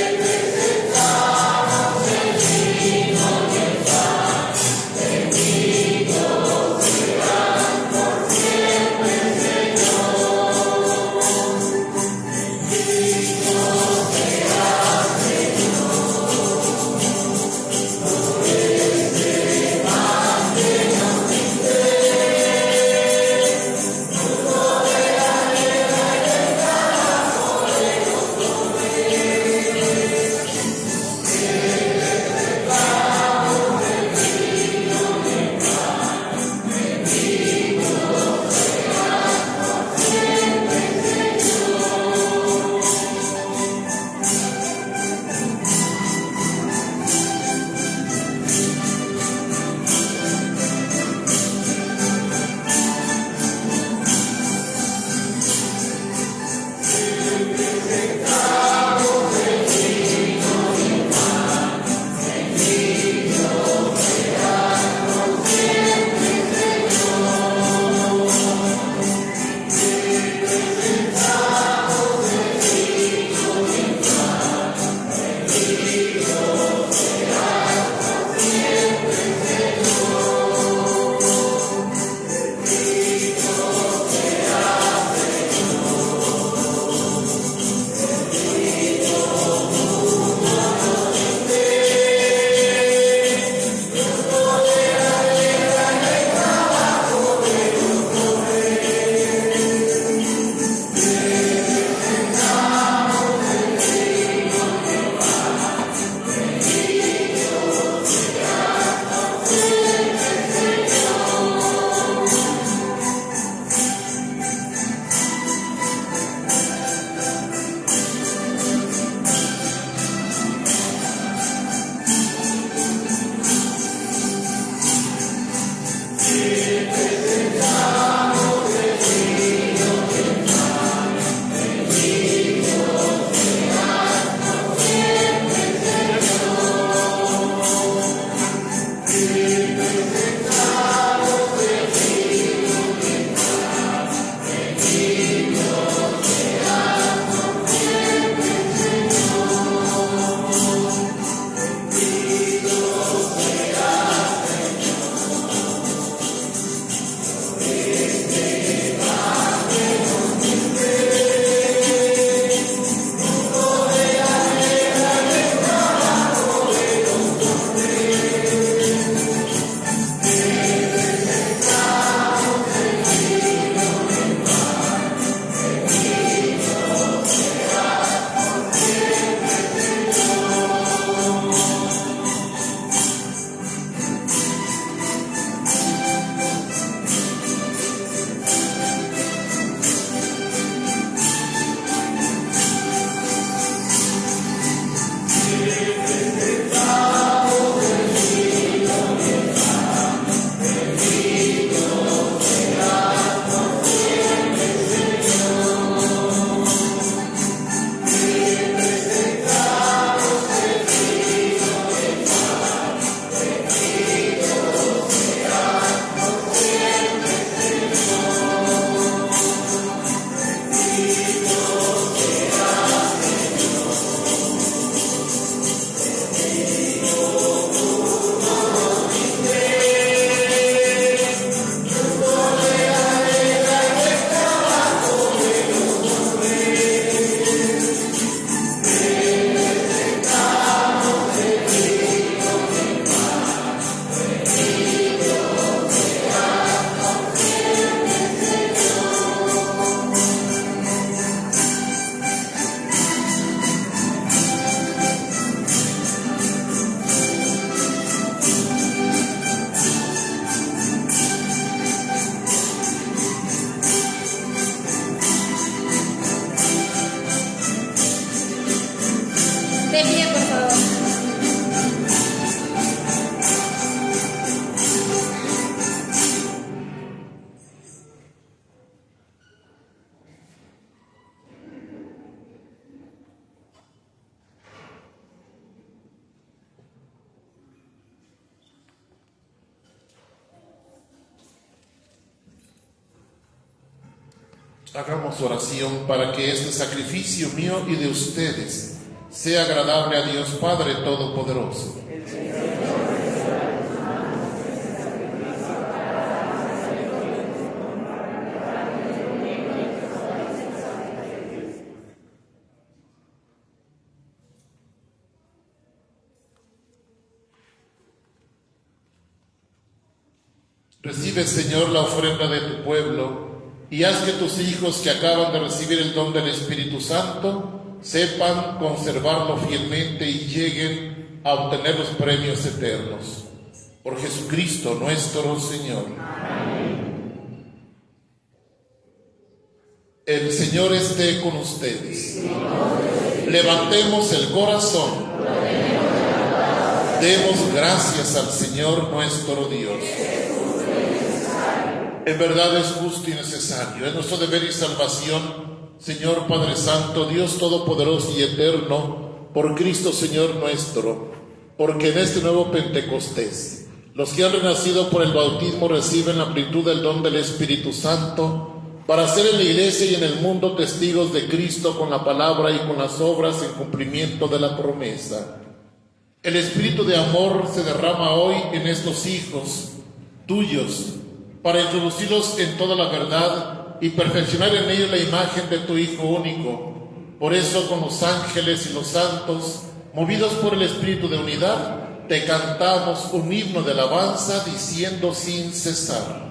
F: De pie, por favor.
B: Hagamos oración para que este sacrificio mío y de ustedes sea agradable a Dios Padre Todopoderoso. Recibe, Señor, la ofrenda de tu pueblo y haz que tus hijos que acaban de recibir el don del Espíritu Santo sepan conservarlo fielmente y lleguen a obtener los premios eternos. Por Jesucristo nuestro Señor. Amén. El Señor esté con ustedes. Levantemos el corazón. Demos gracias al Señor nuestro Dios. En verdad es justo y necesario, es nuestro deber y salvación, Señor Padre Santo, Dios Todopoderoso y Eterno, por Cristo Señor nuestro, porque en este nuevo Pentecostés, los que han renacido por el bautismo reciben la plenitud del don del Espíritu Santo, para ser en la Iglesia y en el mundo testigos de Cristo con la palabra y con las obras en cumplimiento de la promesa. El Espíritu de amor se derrama hoy en estos hijos tuyos, para introducirlos en toda la verdad y perfeccionar en ellos la imagen de tu Hijo único. Por eso, con los ángeles y los santos, movidos por el Espíritu de unidad, te cantamos un himno de alabanza diciendo sin cesar: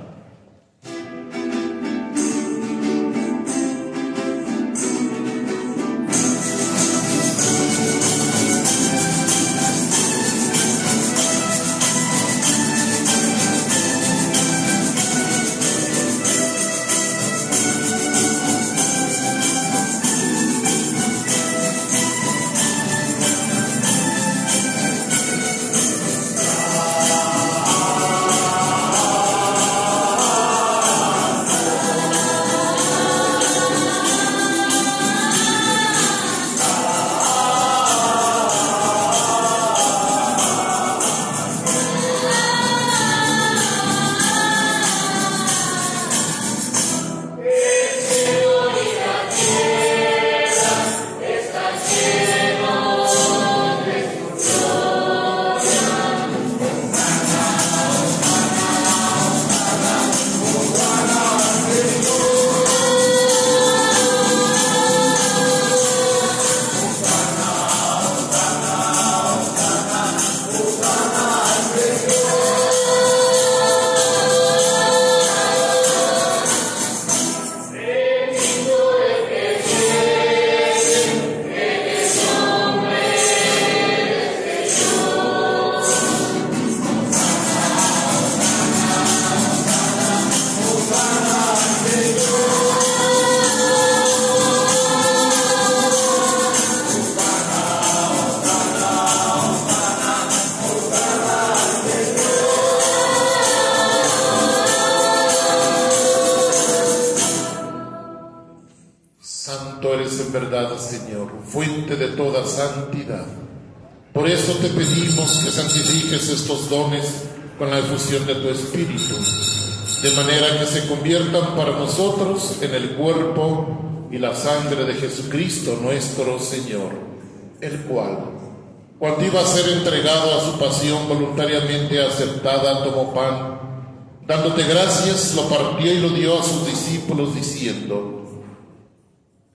B: Santo eres en verdad, Señor, fuente de toda santidad. Por eso te pedimos que santifiques estos dones con la efusión de tu Espíritu, de manera que se conviertan para nosotros en el cuerpo y la sangre de Jesucristo nuestro Señor, el cual, cuando iba a ser entregado a su pasión voluntariamente aceptada, tomó pan, dándote gracias, lo partió y lo dio a sus discípulos, diciendo: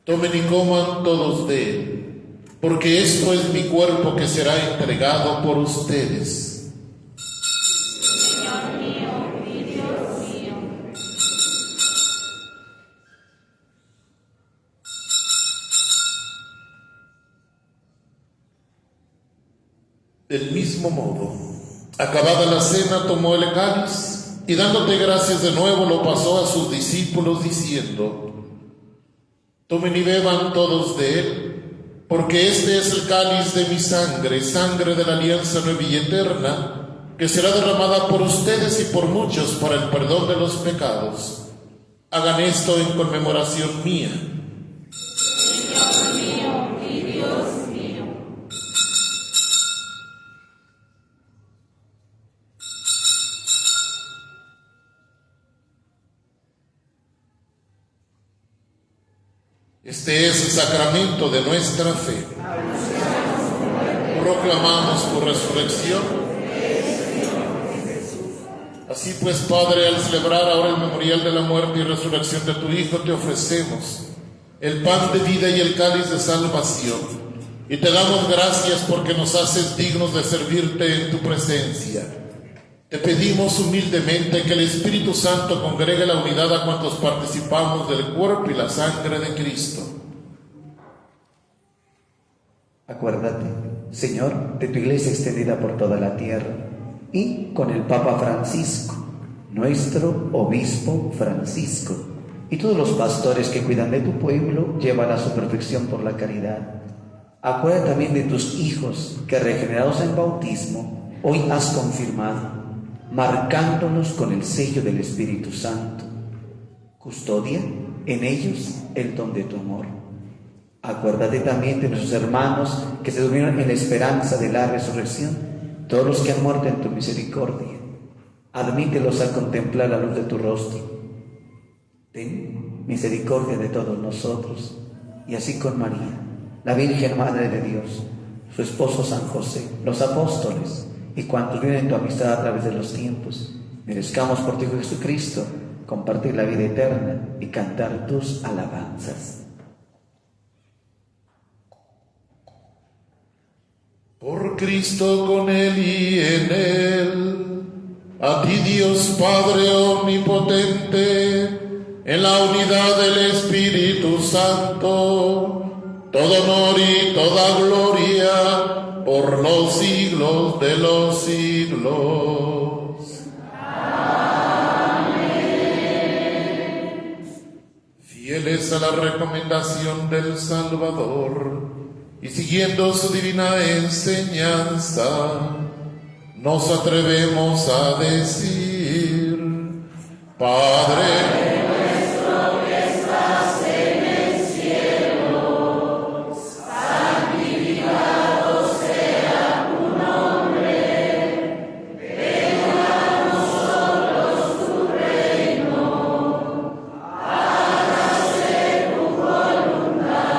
B: tomen y coman todos de él, porque esto es mi cuerpo que será entregado por ustedes.
C: Señor mío y Dios mío.
B: Del mismo modo, acabada la cena, tomó el cáliz y dándote gracias de nuevo lo pasó a sus discípulos, diciendo: tomen y beban todos de él, porque este es el cáliz de mi sangre, sangre de la alianza nueva y eterna, que será derramada por ustedes y por muchos para el perdón de los pecados. Hagan esto en conmemoración mía.
C: Señor mío y Dios mío.
B: Este es el sacramento de nuestra fe. Proclamamos tu resurrección. Así pues, Padre, al celebrar ahora el memorial de la muerte y resurrección de tu Hijo, te ofrecemos el pan de vida y el cáliz de salvación. Y te damos gracias porque nos haces dignos de servirte en tu presencia. Te pedimos humildemente que el Espíritu Santo congregue la unidad a cuantos participamos del cuerpo y la sangre de Cristo.
E: Acuérdate, Señor, de tu iglesia extendida por toda la tierra y con el Papa Francisco, nuestro obispo Francisco, y todos los pastores que cuidan de tu pueblo, llevan a su perfección por la caridad. Acuérdate también de tus hijos que, regenerados en bautismo, hoy has confirmado, marcándolos con el sello del Espíritu Santo. Custodia en ellos el don de tu amor. Acuérdate también de nuestros hermanos que se durmieron en la esperanza de la resurrección, todos los que han muerto en tu misericordia. Admítelos a contemplar la luz de tu rostro. Ten misericordia de todos nosotros, y así con María, la Virgen Madre de Dios, su esposo San José, los apóstoles, y cuantos viven en tu amistad a través de los tiempos, merezcamos por tu Hijo Jesucristo compartir la vida eterna y cantar tus alabanzas.
B: Por Cristo, con Él y en Él, a ti Dios Padre omnipotente, en la unidad del Espíritu Santo, todo honor y toda gloria por los siglos de los siglos. Amén. Fieles a la recomendación del Salvador, y siguiendo su divina enseñanza, nos atrevemos a decir: Padre nuestro que estás en el cielo, santificado sea tu nombre. Venga a nosotros tu reino. Hágase tu voluntad.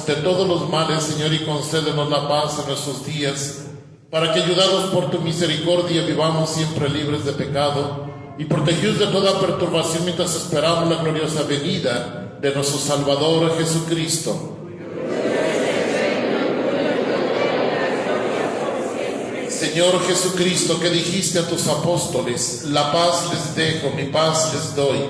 B: De todos los males, Señor, y concédenos la paz en nuestros días, para que, ayudados por tu misericordia, vivamos siempre libres de pecado y protegidos de toda perturbación mientras esperamos la gloriosa venida de nuestro Salvador Jesucristo. Señor Jesucristo, que dijiste a tus apóstoles: la paz les dejo, mi paz les doy.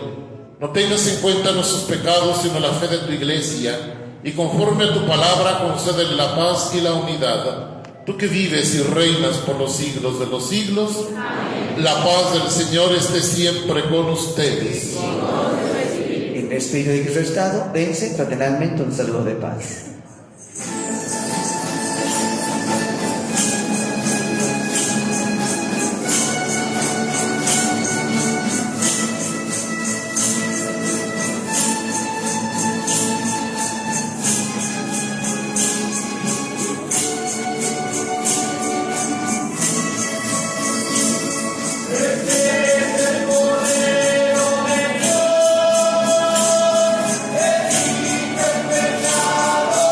B: No tengas en cuenta nuestros pecados, sino la fe de tu iglesia, y conforme a tu palabra concédele la paz y la unidad. Tú que vives y reinas por los siglos de los siglos. Amén. La paz del Señor esté siempre con ustedes.
E: En espíritu de Cristo estado, dense fraternalmente un saludo de paz.
F: Pecado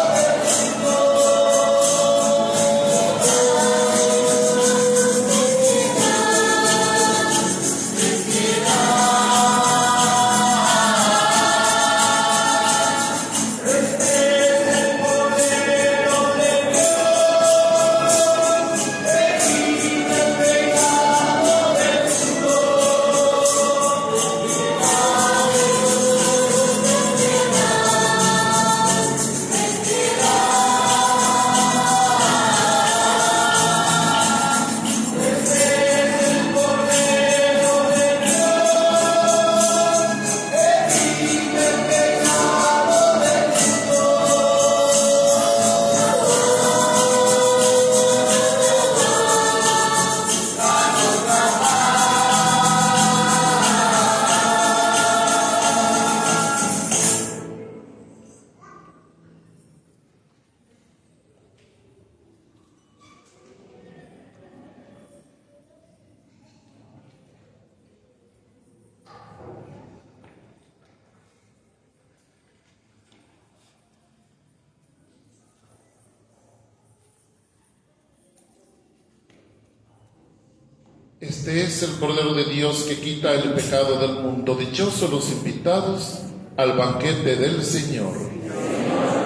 B: Este es el Cordero de Dios que quita el pecado del mundo. Dichosos los invitados al banquete del Señor.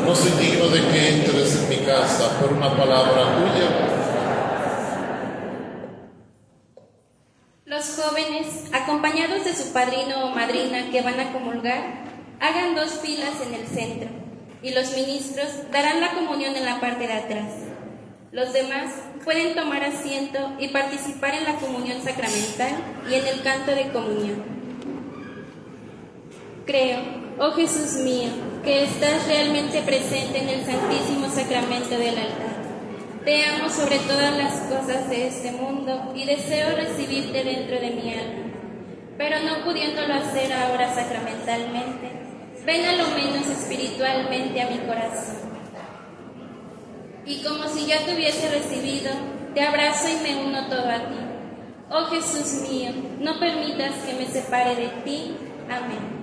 B: No soy digno de que entres en mi casa, por una palabra tuya.
A: Los jóvenes, acompañados de su padrino o madrina que van a comulgar, hagan 2 filas en el centro, y los ministros darán la comunión en la parte de atrás. Los demás pueden tomar asiento y participar en la comunión sacramental y en el canto de comunión. Creo, oh Jesús mío, que estás realmente presente en el Santísimo Sacramento del altar. Te amo sobre todas las cosas de este mundo y deseo recibirte dentro de mi alma. Pero no pudiéndolo hacer ahora sacramentalmente, ven a lo menos espiritualmente a mi corazón. Y como si ya te hubiese recibido, te abrazo y me uno todo a ti. Oh Jesús mío, no permitas que me separe de ti. Amén.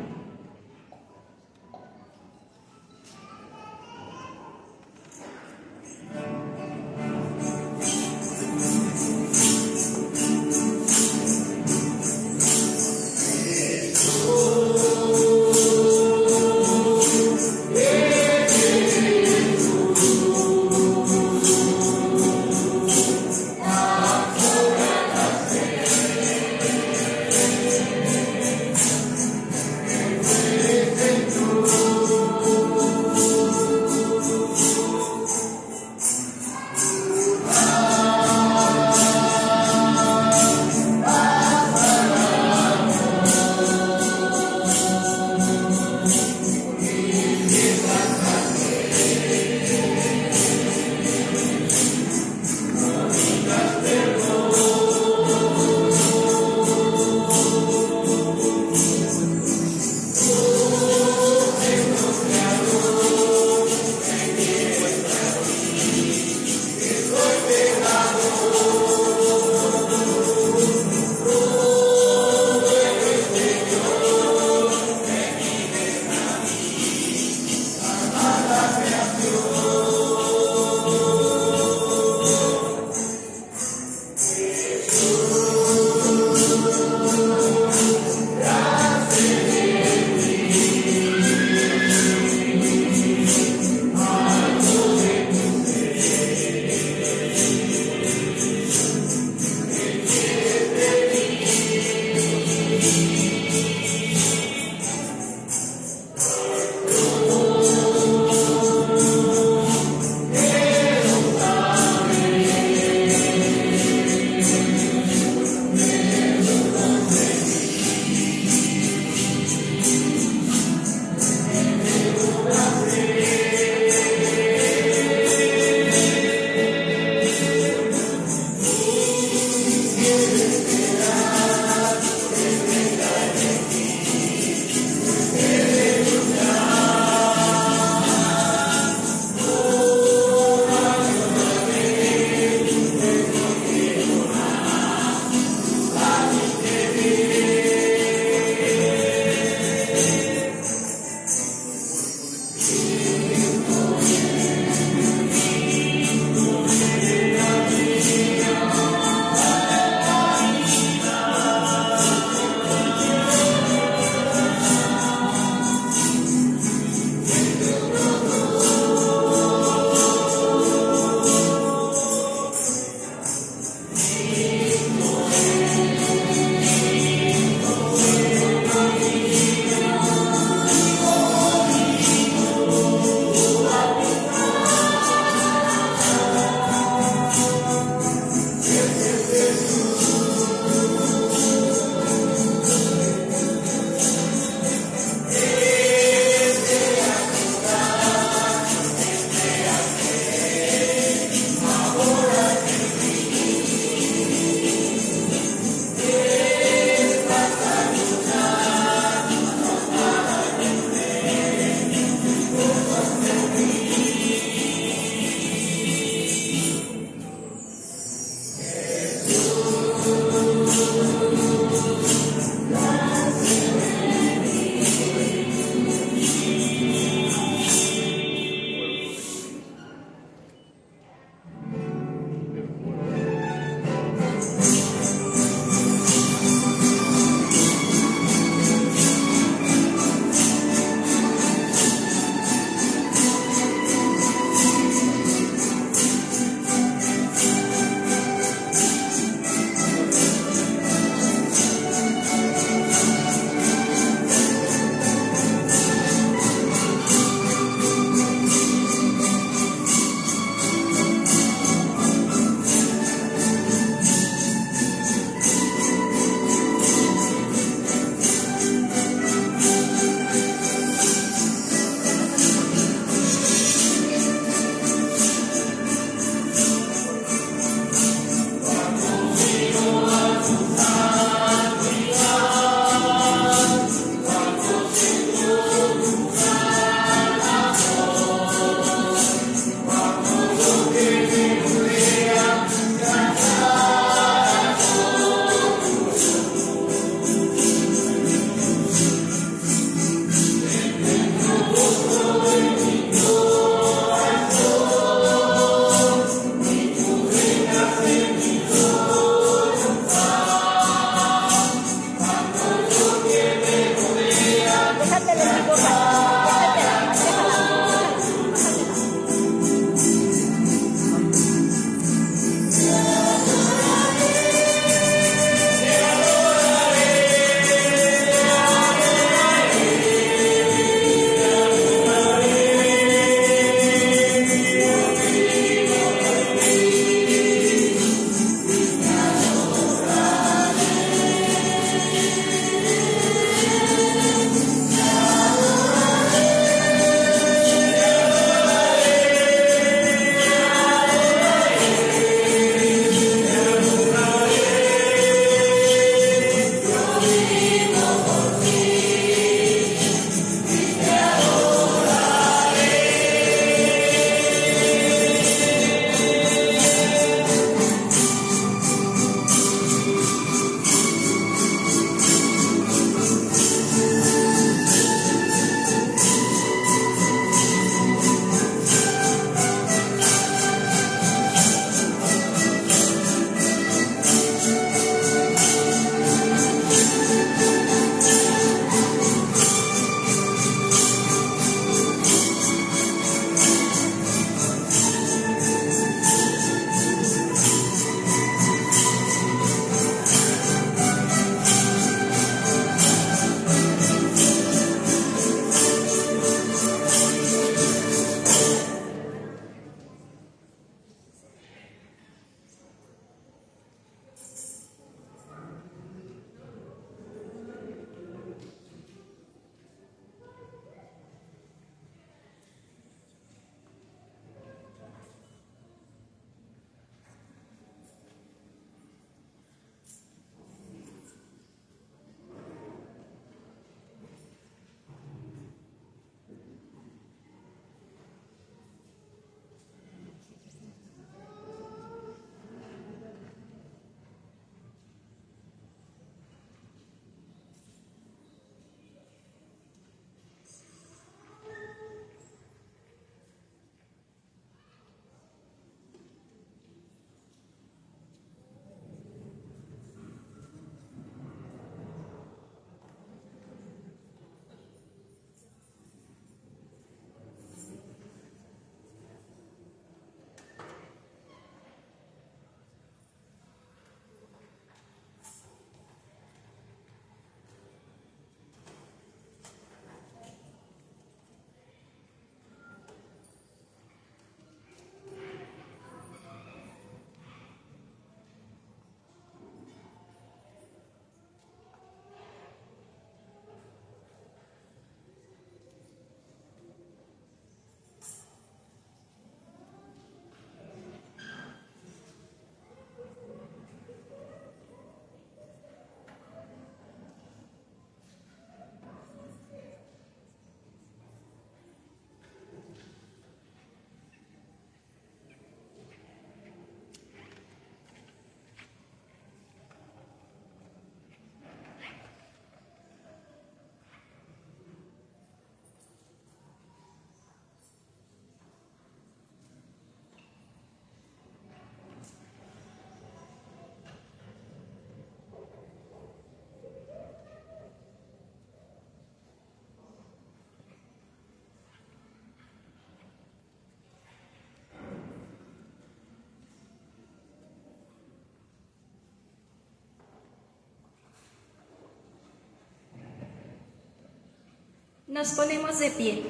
G: Nos ponemos de pie.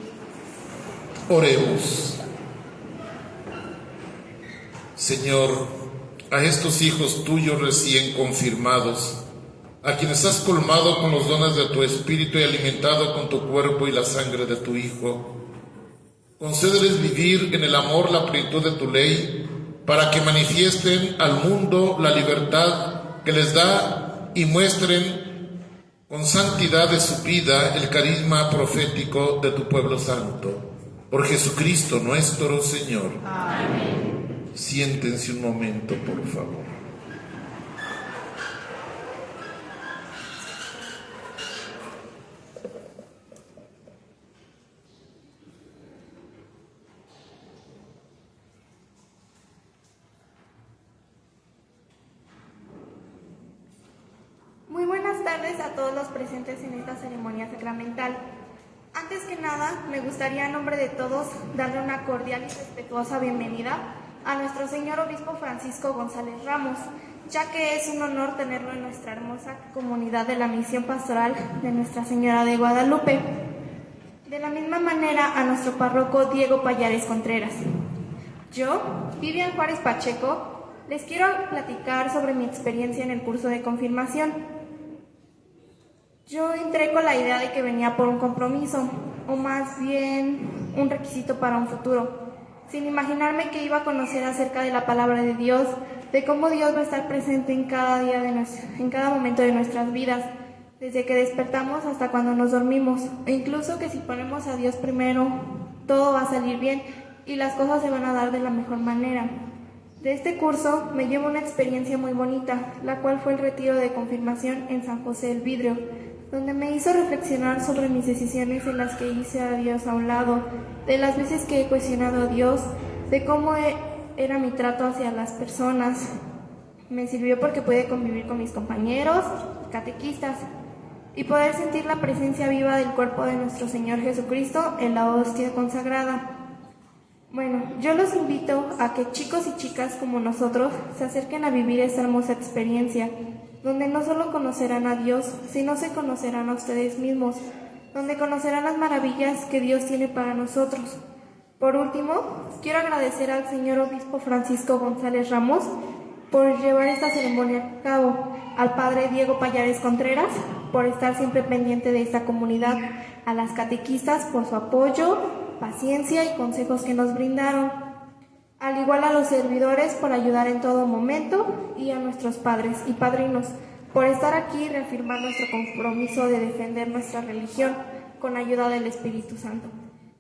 B: Oremos. Señor, a estos hijos tuyos recién confirmados, a quienes has colmado con los dones de tu Espíritu y alimentado con tu cuerpo y la sangre de tu Hijo, concédeles vivir en el amor la plenitud de tu ley, para que manifiesten al mundo la libertad que les da y muestren con santidad de su vida el carisma profético de tu pueblo santo. Por Jesucristo nuestro Señor. Amén. Siéntense un momento, por favor.
H: Muy buenas tardes a todos los presentes en esta ceremonia sacramental. Antes que nada, me gustaría en nombre de todos darle una cordial y respetuosa bienvenida a nuestro señor obispo Francisco González Ramos, ya que es un honor tenerlo en nuestra hermosa comunidad de la misión pastoral de Nuestra Señora de Guadalupe. De la misma manera a nuestro párroco Diego Payares Contreras. Yo, Vivian Juárez Pacheco, les quiero platicar sobre mi experiencia en el curso de confirmación. Yo entré con la idea de que venía por un compromiso, o más bien un requisito para un futuro, sin imaginarme que iba a conocer acerca de la palabra de Dios, de cómo Dios va a estar presente en cada día en cada momento de nuestras vidas, desde que despertamos hasta cuando nos dormimos, e incluso que si ponemos a Dios primero, todo va a salir bien y las cosas se van a dar de la mejor manera. De este curso me llevo una experiencia muy bonita, la cual fue el retiro de confirmación en San José del Vidrio, donde me hizo reflexionar sobre mis decisiones en las que hice a Dios a un lado, de las veces que he cuestionado a Dios, de cómo era mi trato hacia las personas. Me sirvió porque pude convivir con mis compañeros, catequistas, y poder sentir la presencia viva del cuerpo de nuestro Señor Jesucristo en la hostia consagrada. Bueno, yo los invito a que chicos y chicas como nosotros se acerquen a vivir esta hermosa experiencia, donde no solo conocerán a Dios, sino se conocerán a ustedes mismos, donde conocerán las maravillas que Dios tiene para nosotros. Por último, quiero agradecer al señor obispo Francisco González Ramos por llevar esta ceremonia a cabo, al padre Diego Payares Contreras por estar siempre pendiente de esta comunidad, a las catequistas por su apoyo, paciencia y consejos que nos brindaron, al igual a los servidores por ayudar en todo momento y a nuestros padres y padrinos por estar aquí y reafirmar nuestro compromiso de defender nuestra religión con ayuda del Espíritu Santo.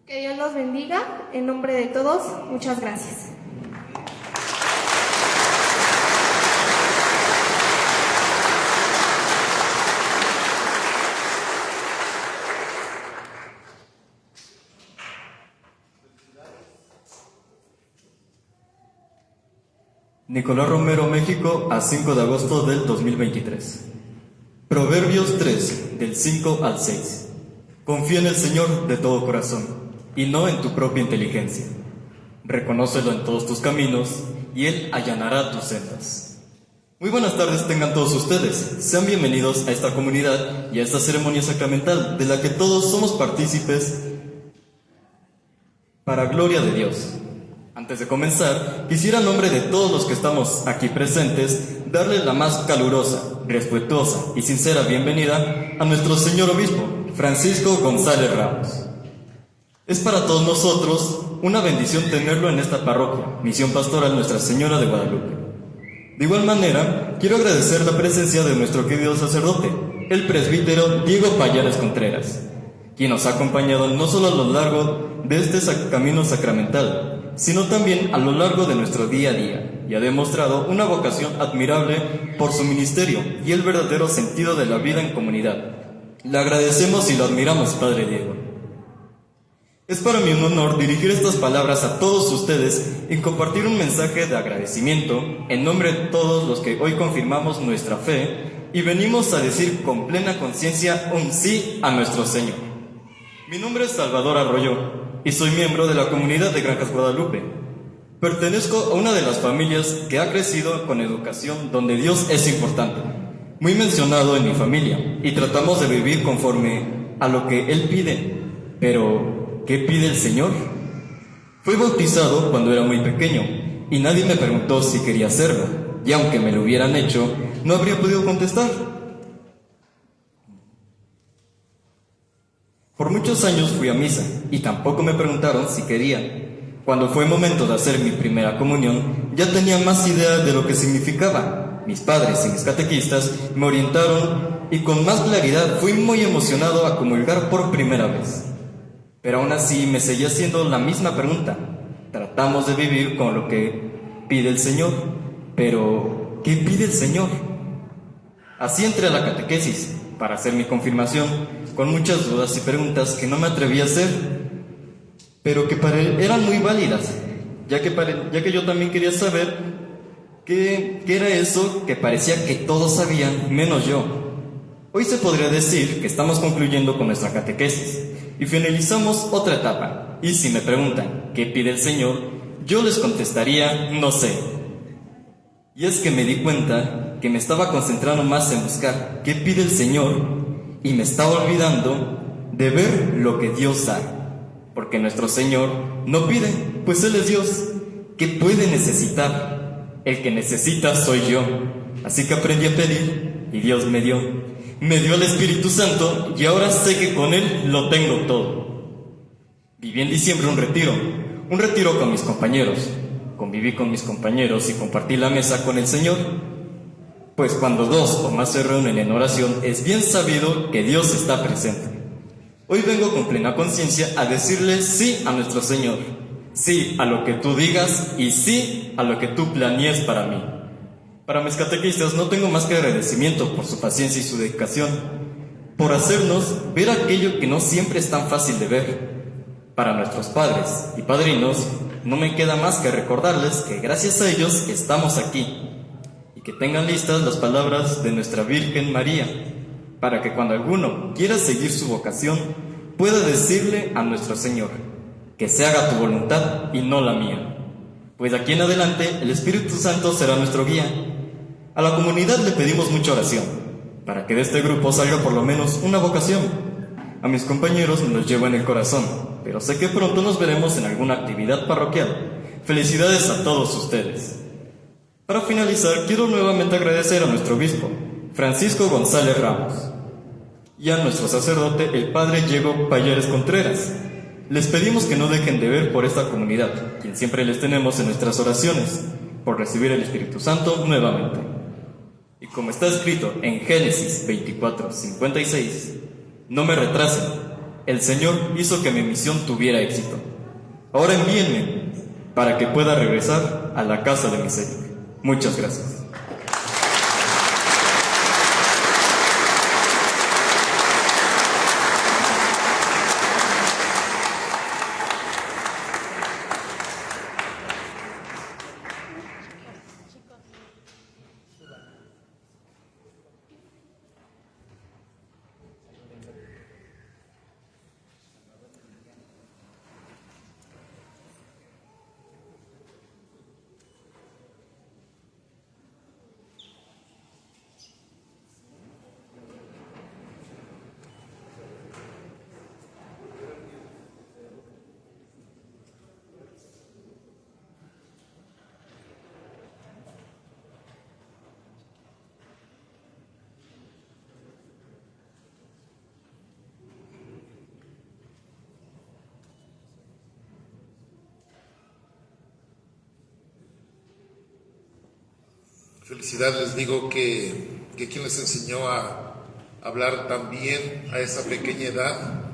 H: Que Dios los bendiga. En nombre de todos, muchas gracias.
I: Nicolás Romero, México, a 5 de agosto del 2023. Proverbios 3, del 5 al 6. Confía en el Señor de todo corazón, y no en tu propia inteligencia. Reconócelo en todos tus caminos, y Él allanará tus sendas. Muy buenas tardes tengan todos ustedes. Sean bienvenidos a esta comunidad y a esta ceremonia sacramental, de la que todos somos partícipes para gloria de Dios. Antes de comenzar, quisiera en nombre de todos los que estamos aquí presentes, darle la más calurosa, respetuosa y sincera bienvenida a nuestro señor obispo, Francisco González Ramos. Es para todos nosotros una bendición tenerlo en esta parroquia, Misión Pastoral Nuestra Señora de Guadalupe. De igual manera, quiero agradecer la presencia de nuestro querido sacerdote, el presbítero Diego Payares Contreras, quien nos ha acompañado no solo a lo largo de este camino sacramental, sino también a lo largo de nuestro día a día, y ha demostrado una vocación admirable por su ministerio y el verdadero sentido de la vida en comunidad. Le agradecemos y lo admiramos, Padre Diego. Es para mí un honor dirigir estas palabras a todos ustedes y compartir un mensaje de agradecimiento en nombre de todos los que hoy confirmamos nuestra fe y venimos a decir con plena conciencia un sí a nuestro Señor. Mi nombre es Salvador Arroyo y soy miembro de la comunidad de Granjas Guadalupe. Pertenezco a una de las familias que ha crecido con educación donde Dios es importante, muy mencionado en mi familia, y tratamos de vivir conforme a lo que Él pide. Pero, ¿qué pide el Señor? Fui bautizado cuando era muy pequeño y nadie me preguntó si quería hacerlo, y aunque me lo hubieran hecho, no habría podido contestar. Por muchos años fui a misa y tampoco me preguntaron si quería. Cuando fue momento de hacer mi primera comunión, ya tenía más idea de lo que significaba. Mis padres y mis catequistas me orientaron y con más claridad fui muy emocionado a comulgar por primera vez. Pero aún así me seguía haciendo la misma pregunta. Tratamos de vivir con lo que pide el Señor, pero ¿qué pide el Señor? Así entré a la catequesis para hacer mi confirmación, con muchas dudas y preguntas que no me atreví a hacer, pero que para él eran muy válidas, ya que yo también quería saber qué era eso que parecía que todos sabían, menos yo. Hoy se podría decir que estamos concluyendo con nuestra catequesis y finalizamos otra etapa. Y si me preguntan qué pide el Señor, yo les contestaría, no sé. Y es que me di cuenta que me estaba concentrando más en buscar qué pide el Señor y me estaba olvidando de ver lo que Dios da. Porque nuestro Señor no pide, pues Él es Dios. ¿Qué puede necesitar? El que necesita soy yo. Así que aprendí a pedir y Dios me dio. Me dio el Espíritu Santo y ahora sé que con Él lo tengo todo. Viví en diciembre un retiro con mis compañeros. Conviví con mis compañeros y compartí la mesa con el Señor. Pues cuando dos o más se reúnen en oración, es bien sabido que Dios está presente. Hoy vengo con plena conciencia a decirle sí a nuestro Señor, sí a lo que tú digas y sí a lo que tú planees para mí. Para mis catequistas no tengo más que agradecimiento por su paciencia y su dedicación, por hacernos ver aquello que no siempre es tan fácil de ver. Para nuestros padres y padrinos, no me queda más que recordarles que gracias a ellos estamos aquí y que tengan listas las palabras de nuestra Virgen María, para que cuando alguno quiera seguir su vocación, pueda decirle a nuestro Señor, que se haga tu voluntad y no la mía. Pues de aquí en adelante el Espíritu Santo será nuestro guía. A la comunidad le pedimos mucha oración, para que de este grupo salga por lo menos una vocación. A mis compañeros me los llevo en el corazón, pero sé que pronto nos veremos en alguna actividad parroquial. Felicidades a todos ustedes. Para finalizar, quiero nuevamente agradecer a nuestro obispo, Francisco González Ramos, y a nuestro sacerdote, el Padre Diego Payares Contreras. Les pedimos que no dejen de ver por esta comunidad, quien siempre les tenemos en nuestras oraciones, por recibir el Espíritu Santo nuevamente. Y como está escrito en Génesis 24:56, no me retrasen, el Señor hizo que mi misión tuviera éxito. Ahora envíenme para que pueda regresar a la casa de mi Señor. Muchas gracias.
B: Felicidad, les digo que quien les enseñó a hablar tan bien a esa pequeña edad,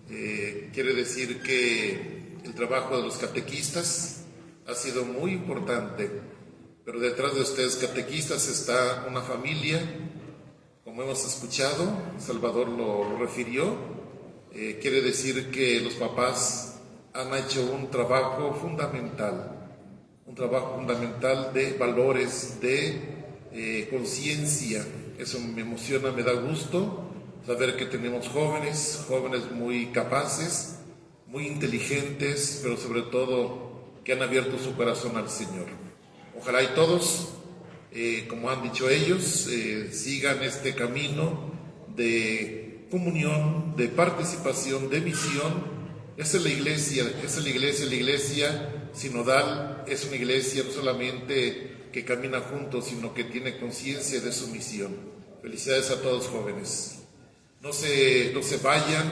B: quiere decir que el trabajo de los catequistas ha sido muy importante, pero detrás de ustedes catequistas está una familia, como hemos escuchado, Salvador lo refirió, quiere decir que los papás han hecho un trabajo fundamental de valores, de conciencia. Eso me emociona, me da gusto saber que tenemos jóvenes muy capaces, muy inteligentes, pero sobre todo que han abierto su corazón al Señor. Ojalá y todos, como han dicho ellos, sigan este camino de comunión, de participación, de misión. Esa es la iglesia sinodal, es una iglesia no solamente que camina juntos, sino que tiene conciencia de su misión. Felicidades a todos jóvenes. No se vayan,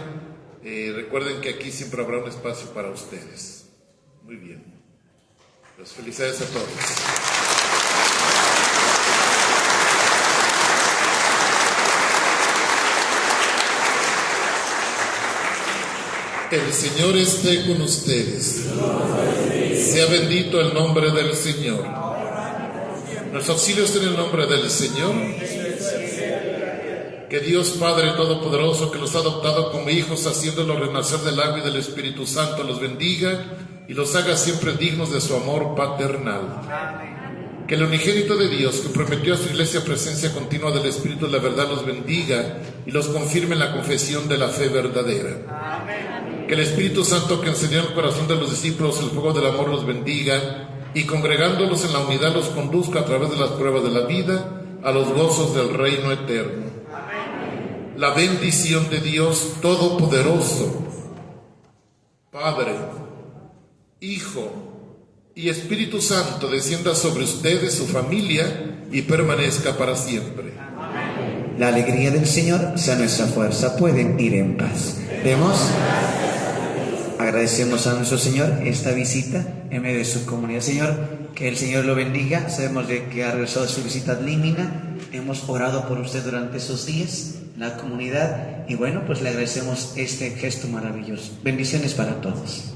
B: recuerden que aquí siempre habrá un espacio para ustedes. Muy bien. Pues felicidades a todos. El Señor esté con ustedes. Sea bendito el nombre del Señor. Nuestro auxilio está en el nombre del Señor. Que Dios Padre Todopoderoso, que los ha adoptado como hijos, haciéndolos renacer del agua y del Espíritu Santo, los bendiga y los haga siempre dignos de su amor paternal. Que el unigénito de Dios, que prometió a su iglesia presencia continua del Espíritu de la verdad, los bendiga y los confirme en la confesión de la fe verdadera. Que el Espíritu Santo, que encendió en el corazón de los discípulos el fuego del amor, los bendiga y congregándolos en la unidad los conduzca a través de las pruebas de la vida a los gozos del reino eterno. La bendición de Dios Todopoderoso, Padre, Hijo y Espíritu Santo, descienda sobre ustedes, su familia, y permanezca para siempre.
E: La alegría del Señor sea nuestra fuerza. Pueden ir en paz. Vemos. Agradecemos a nuestro Señor esta visita en medio de su comunidad. Señor, que el Señor lo bendiga. Sabemos de que ha regresado de su visita ad limina. Hemos orado por usted durante esos días en la comunidad y bueno, pues le agradecemos este gesto maravilloso. Bendiciones para todos.